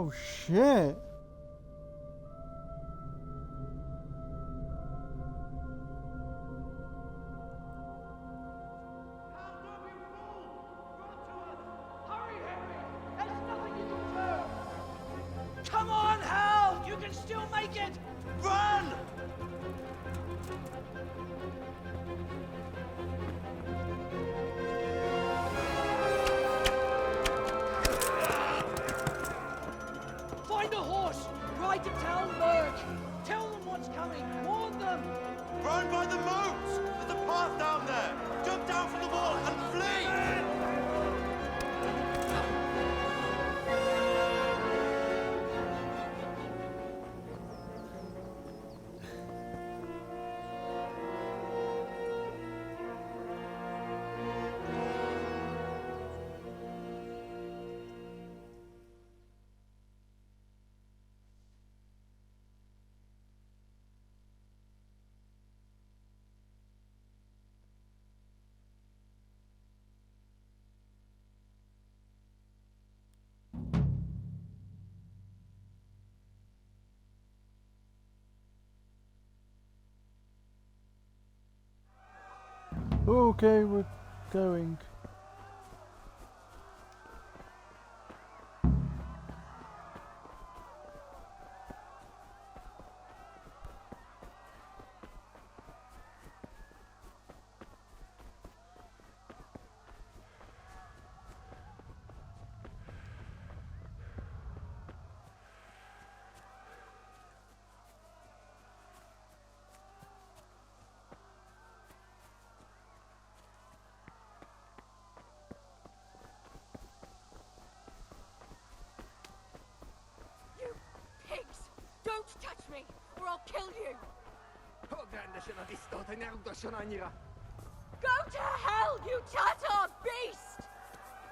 Oh shit. Come on, Hal! You can still make it! Run! Find a horse! Ride to Talmberg! Tell them what's coming! Warn them! Run by the moat! There's a path down there! Jump down from the wall and flee! Okay, we're going. Pigs! Don't touch me, or I'll kill you! Go to hell, you Tatar beast!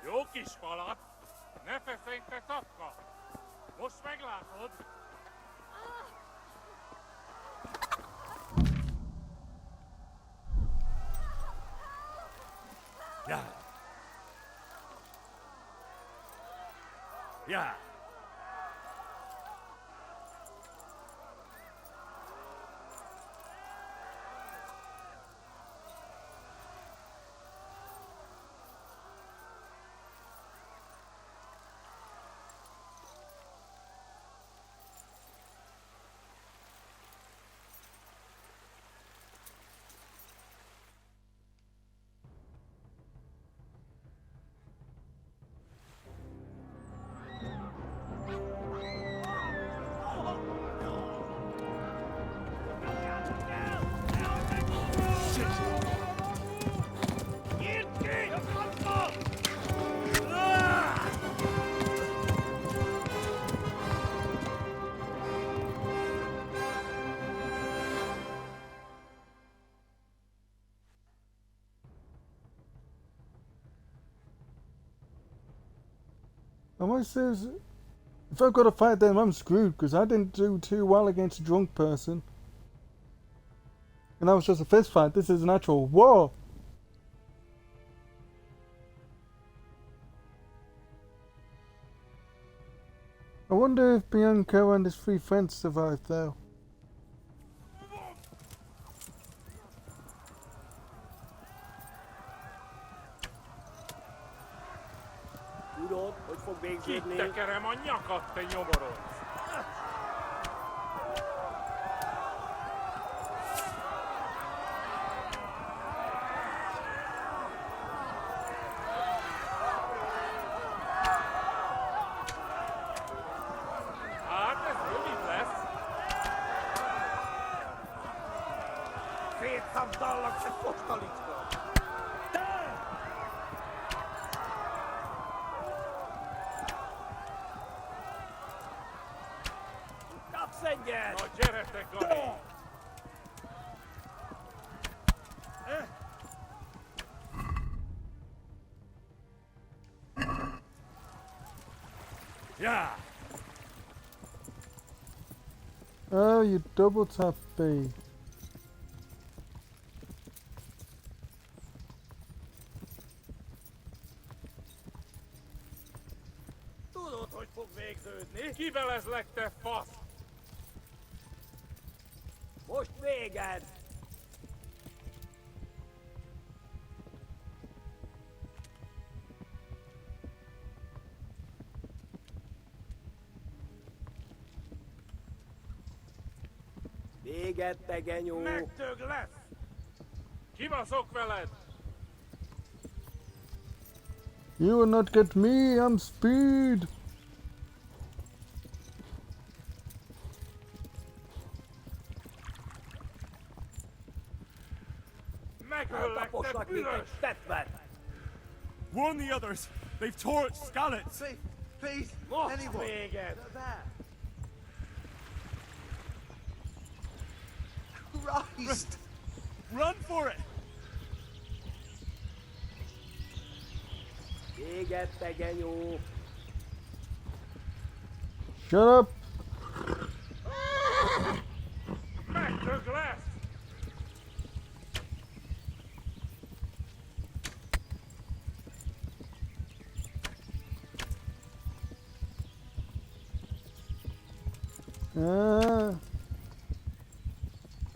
Jokies vallat. Neffe finke tapka. Mos meglászod? Yeah. Yeah. I says, if I've got to fight them, I'm screwed because I didn't do too well against a drunk person. And that was just a fist fight. This is an actual war. I wonder if Bianco and his 3 friends survived though. Tudod, hogy fog végződni? Kitekerem a nyakat, te nyomorodsz! Hát ez rövid lesz! Szétszabdallak, te fostalicska! Kapsz egyet! Na gyere, Gani! Yeah. Oh, you double tap B. Tudod, hogy fog végződni? te fasz! Most véged! Véged, te genyó! Megdög lesz! Kibaszok veled! You will not get me, I'm speed! Megöllek, te büdös! Warn the others! They've torched Skalitz! Please, Most anyone. véged! Christ! Run for it! Véged, te genyó! Shut up! Megdög lesz!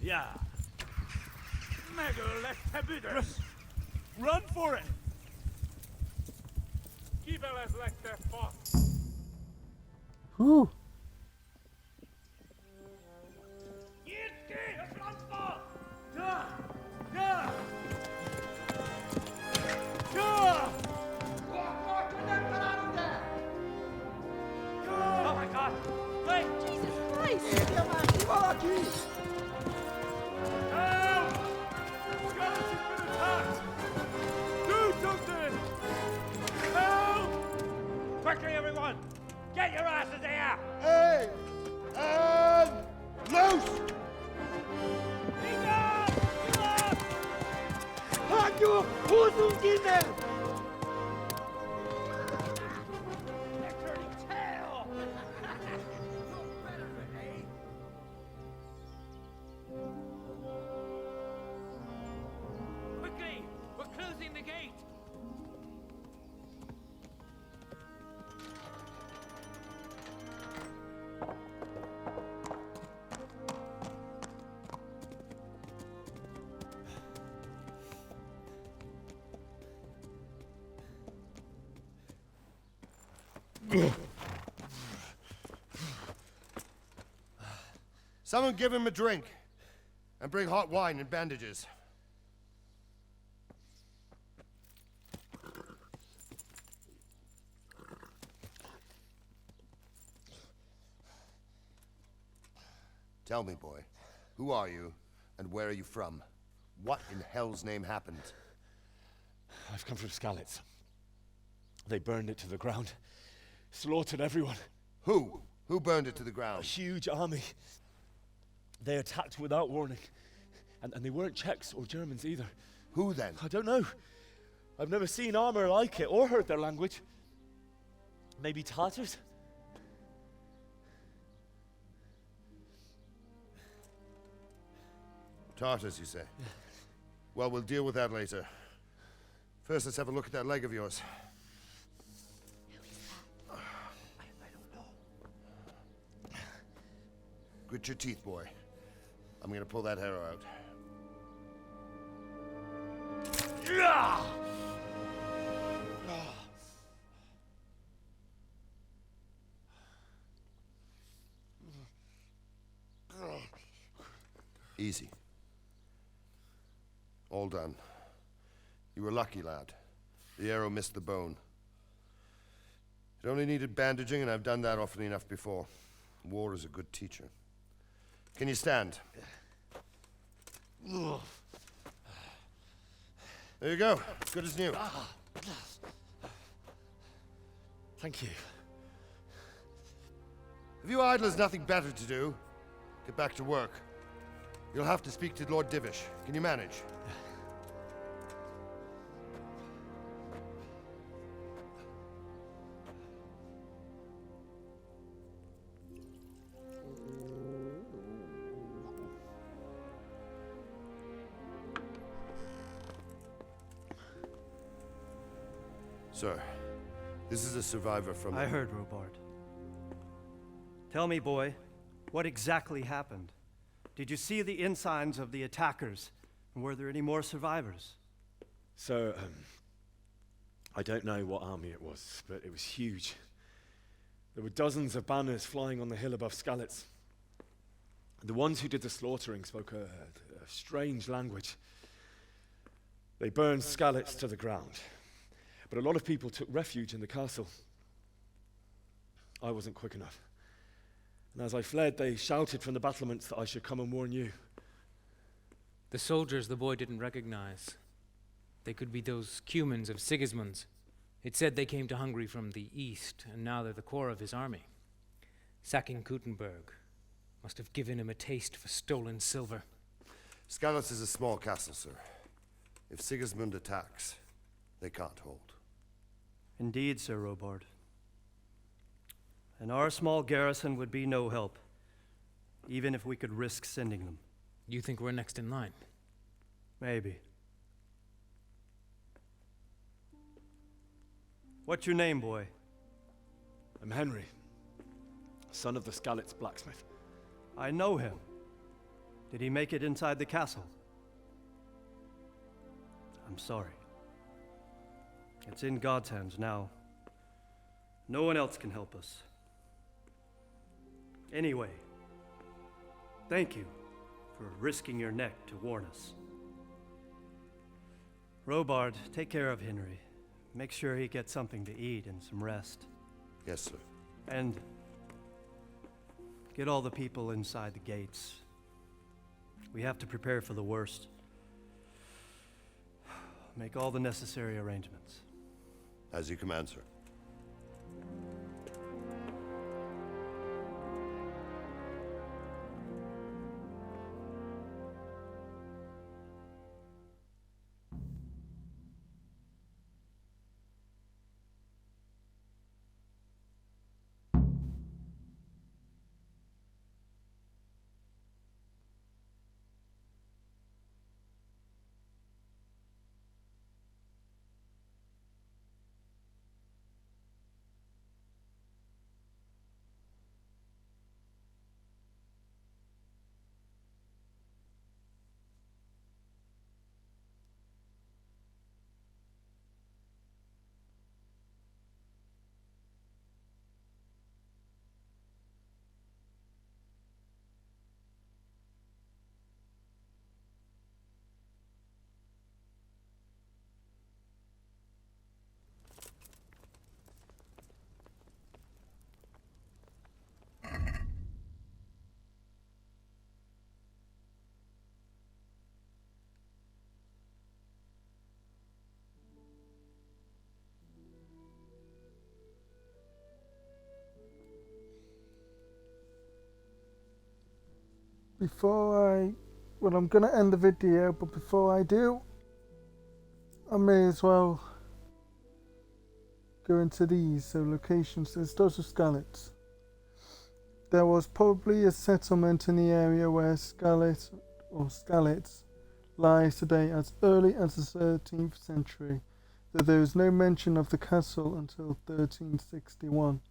Yeah. Megöllek, te büdös! Run for it! Kivelezlek, te fasz! Whew. Nyitd ki! A francba! Ja! Ja! Ja! Oh my God! Wait! Jesus Christ! Help! Skeleton's been attacked! Do something! Help! Quickly, everyone! Get your asses here! Hey! And loose! Hagyjuk! Húzzunk innen! They're turning tail! Quickly! We're closing the gate! Someone give him a drink. And bring hot wine and bandages. Tell me, boy, who are you, and where are you from? What in hell's name happened? I've come from Skalitz. They burned it to the ground. Slaughtered everyone. Who? Who burned it to the ground? A huge army. They attacked without warning. And they weren't Czechs or Germans either. Who then? I don't know. I've never seen armor like it or heard their language. Maybe Tatars? Tartars, you say? Well, we'll deal with that later. First, let's have a look at that leg of yours. Grit your teeth, boy. I'm gonna pull that arrow out. Easy. All done. You were lucky, lad. The arrow missed the bone. It only needed bandaging, and I've done that often enough before. War is a good teacher. Can you stand? There you go. Good as new. Thank you. Have you idlers nothing better to do? Get back to work. You'll have to speak to Lord Divish. Can you manage? Sir, this is a survivor from... I heard, Robard. Tell me, boy, what exactly happened? Did you see the ensigns of the attackers? And were there any more survivors? So, I don't know what army it was, but it was huge. There were dozens of banners flying on the hill above Skalitz. The ones who did the slaughtering spoke a strange language. They burned Skalitz to the ground, but a lot of people took refuge in the castle. I wasn't quick enough. And as I fled, they shouted from the battlements that I should come and warn you. The soldiers the boy didn't recognize. They could be those Cumans of Sigismund's. It said they came to Hungary from the east, and now they're the core of his army. Sacking Kuttenberg must have given him a taste for stolen silver. Skalitz is a small castle, sir. If Sigismund attacks, they can't hold. Indeed, Sir Robard. And our small garrison would be no help, even if we could risk sending them. You think we're next in line? Maybe. What's your name, boy? I'm Henry, son of the Skalitz blacksmith. I know him. Did he make it inside the castle? I'm sorry. It's in God's hands now. No one else can help us. Anyway, thank you for risking your neck to warn us. Robard, take care of Henry. Make sure he gets something to eat and some rest. Yes, sir. And get all the people inside the gates. We have to prepare for the worst. Make all the necessary arrangements. As you command, sir. Well, I'm gonna end the video, but before I do, I may as well go into these locations. There's those of Skalitz. There was probably a settlement in the area where Skalitz lies today as early as the 13th century, though there is no mention of the castle until 1361.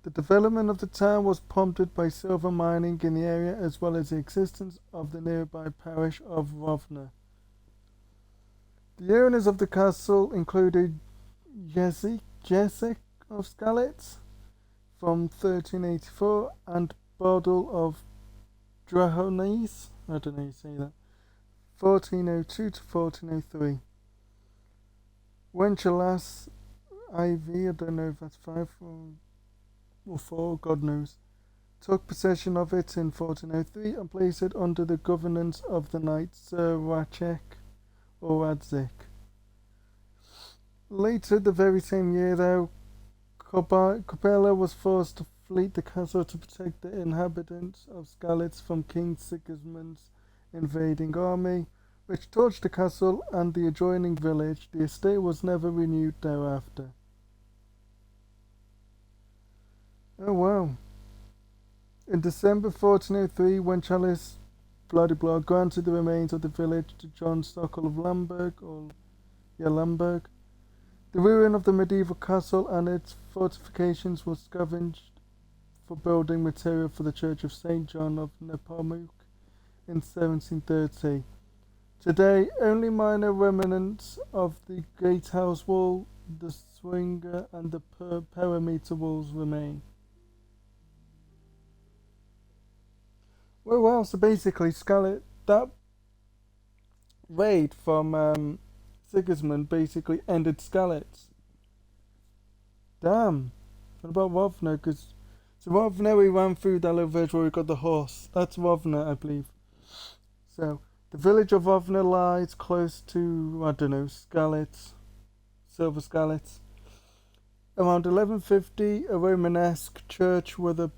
The development of the town was prompted by silver mining in the area as well as the existence of the nearby parish of Rovna. The owners of the castle included Jessic of Skalitz from 1384 and Bodil of Drahones, I don't know how you say that, 1402 to 1403. Wencelas IV, I don't know if that's 5 or 4, God knows, took possession of it in 1403 and placed it under the governance of the knight Sir Racek or Radzik. Later, the very same year though, Capella was forced to flee the castle to protect the inhabitants of Skalitz from King Sigismund's invading army, which torched the castle and the adjoining village. The estate was never renewed thereafter. Oh wow. In December 1403, when Chalice Bloody-Blah granted the remains of the village to John Sokol of Lamberg, the ruin of the medieval castle and its fortifications was scavenged for building material for the Church of St. John of Nepomuc in 1730. Today, only minor remnants of the gatehouse wall, the swinger, and the perimeter walls remain. Well, so basically, that raid from Sigismund basically ended Skalitz. Damn. What about Rovna? So Rovna, we ran through that little village where we got the horse. That's Rovna, I believe. So, the village of Rovna lies close to, I don't know, Skalitz, Silver Skalitz. Around 1150, a Romanesque church with a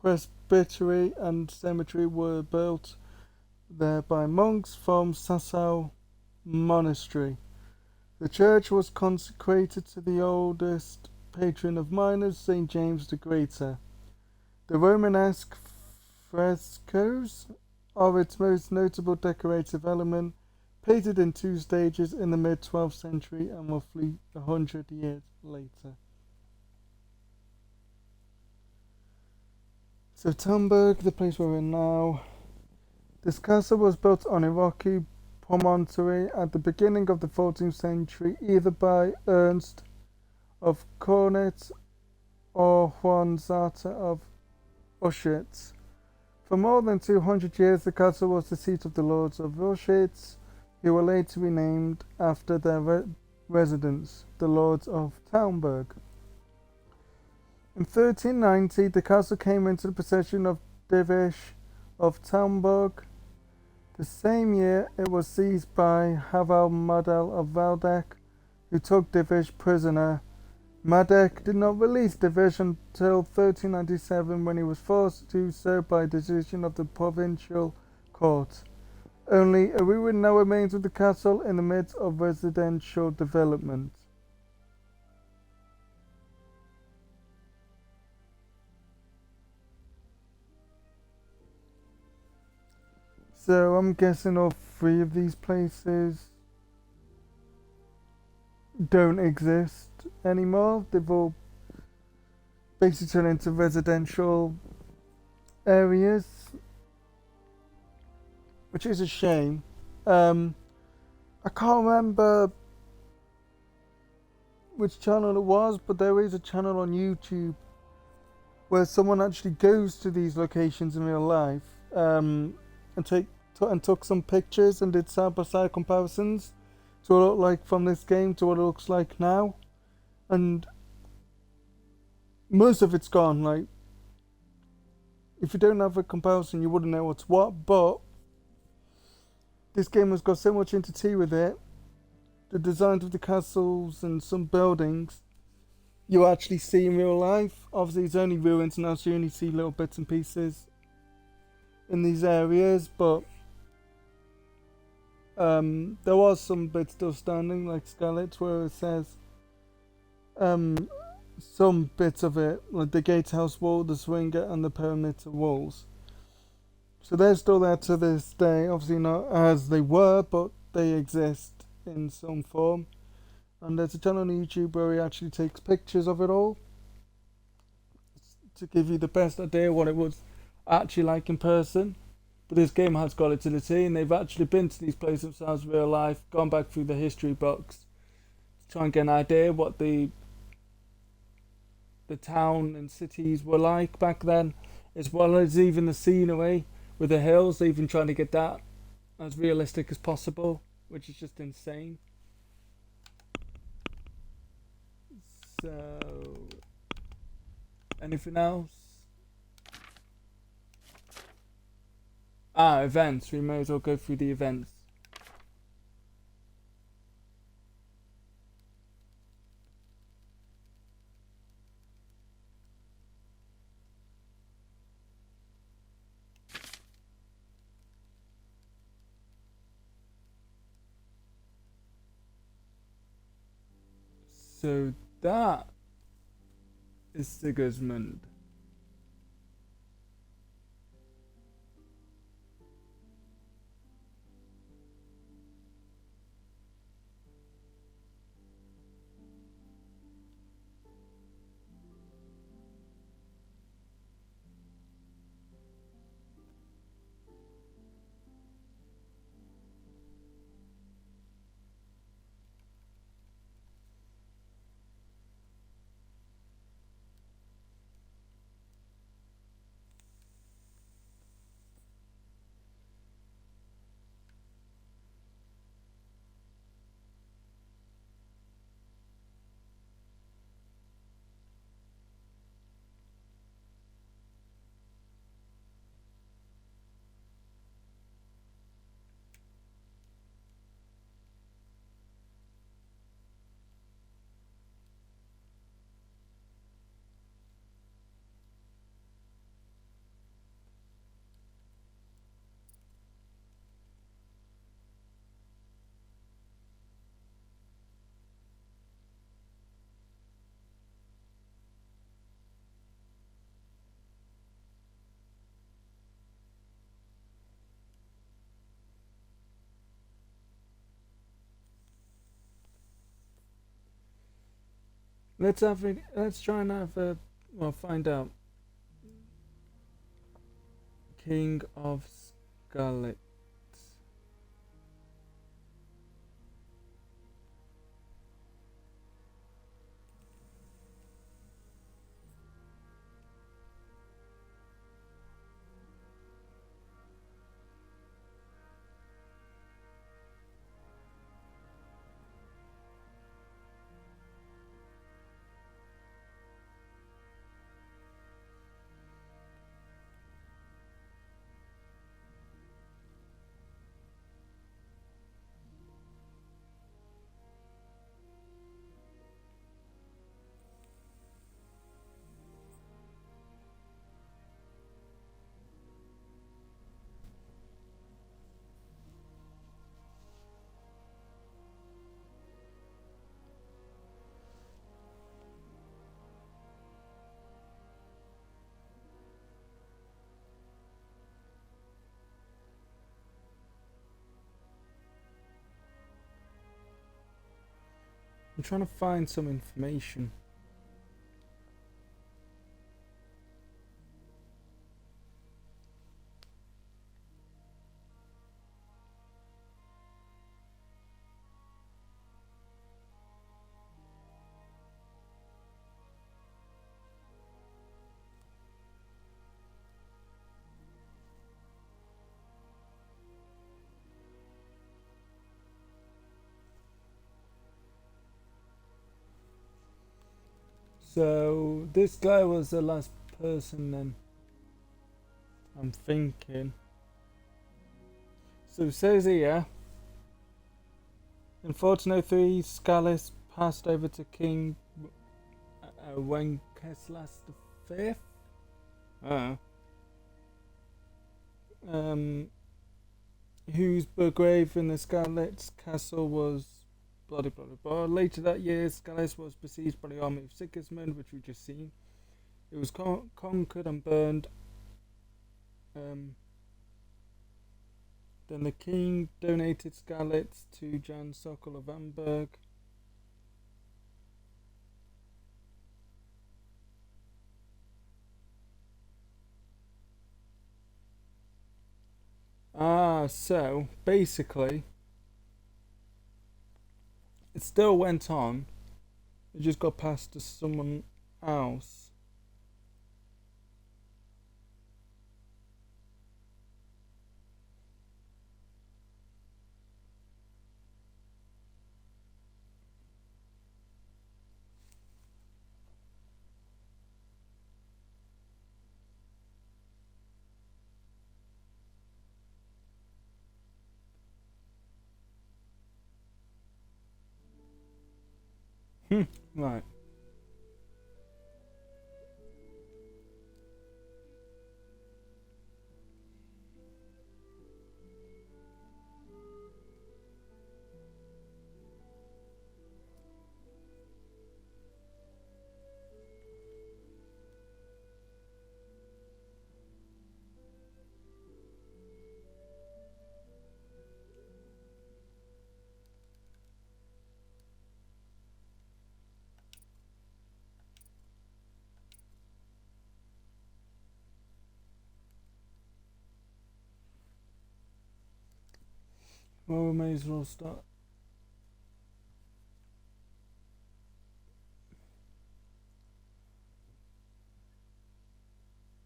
presbytery and cemetery were built there by monks from Sasau Monastery. The church was consecrated to the oldest patron of miners, St. James the Greater. The Romanesque frescoes are its most notable decorative element, painted in 2 stages in the mid-12th century and roughly 100 years later. So Tamburg, the place where we're now. This castle was built on a rocky promontory at the beginning of the 14th century, either by Ernst of Kornitz or Juan Zata of Uschitz. For more than 200 years, the castle was the seat of the lords of Uschitz, who were later renamed after their residents, the lords of Taumburg. In 1390, the castle came into the possession of Divish of Taumburg. The same year, it was seized by Havel Madel of Waldeck, who took Divish prisoner. Madec did not release Divish until 1397, when he was forced to do so by decision of the provincial court. Only a ruin now remains of the castle in the midst of residential development. So I'm guessing all 3 of these places don't exist anymore. They've all basically turned into residential areas, which is a shame. I can't remember which channel it was, but there is a channel on YouTube where someone actually goes to these locations in real life and took some pictures and did side-by-side comparisons to what it looked like from this game to what it looks like now. And most of it's gone. Like, if you don't have a comparison, you wouldn't know what's what. But this game has got so much into tea with it. The designs of the castles and some buildings you actually see in real life. Obviously, it's only ruins now, so you only see little bits and pieces in these areas. But there was some bits still standing, like Skalitz, where it says some bits of it, like the gatehouse wall, the swinger, and the perimeter walls. So they're still there to this day. Obviously not as they were, but they exist in some form. And there's a channel on YouTube where he actually takes pictures of it all to give you the best idea what it was actually like in person. But this game has got it to the T, and they've actually been to these places themselves in real life, gone back through the history books to try and get an idea what the town and cities were like back then, as well as even the scenery with the hills. They've been trying to get that as realistic as possible, which is just insane. So, anything else? Events. We may as well go through the events. So that is Sigismund. Let's try and have a, well, find out. King of Scarlet. I'm trying to find some information. So this guy was the last person then, I'm thinking. So it says here, in 1403 Scalis passed over to King Wenceslas V. Whose grave in the Scarlet's castle was blah blah blah blah. Later that year, Scalis was besieged by the army of Sigismund, which we've just seen. It was conquered and burned. Then the king donated Scarlet to Jan Sokol of Hamburg. So basically it still went on, it just got passed to someone else. Right. Well, we may as well start.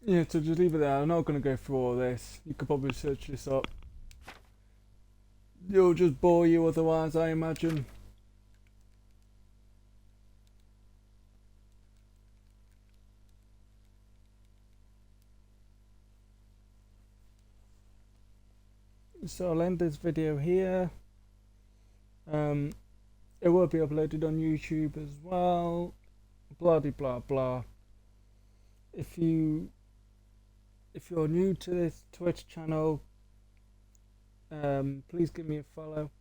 Yeah, so just leave it there. I'm not going to go through all this. You could probably search this up. It'll just bore you otherwise, I imagine. So I'll end this video here. It will be uploaded on YouTube as well. Blah de blah blah. If you're new to this Twitch channel, please give me a follow,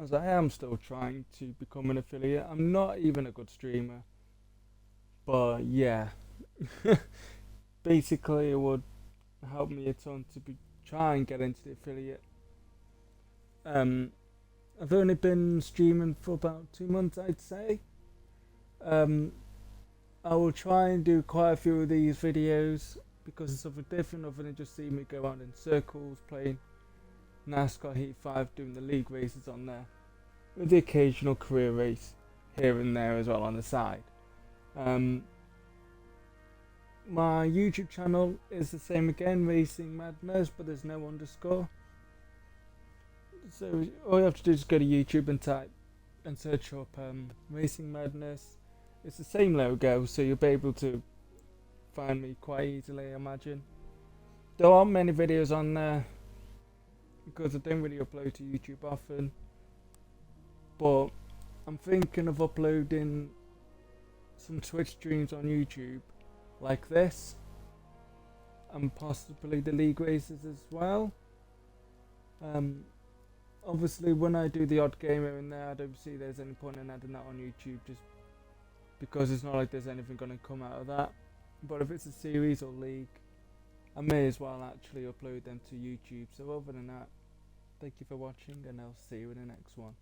as I am still trying to become an affiliate. I'm not even a good streamer, but yeah. Basically it would help me a ton to try and get into the affiliate. I've only been streaming for about 2 months, I'd say. I will try and do quite a few of these videos because it's something different other than just seeing me go around in circles playing NASCAR Heat 5, doing the league races on there, with the occasional career race here and there as well on the side. My YouTube channel is the same again, Racing Madness, but there's no underscore. So all you have to do is go to YouTube and type and search up Racing Madness. It's the same logo, so you'll be able to find me quite easily, I imagine. There aren't many videos on there because I don't really upload to YouTube often, but I'm thinking of uploading some Twitch streams on YouTube like this, and possibly the league races as well. Obviously when I do the odd game here and there, I don't see there's any point in adding that on YouTube, just because it's not like there's anything going to come out of that. But if it's a series or league, I may as well actually upload them to YouTube. So other than that, thank you for watching, and I'll see you in the next one.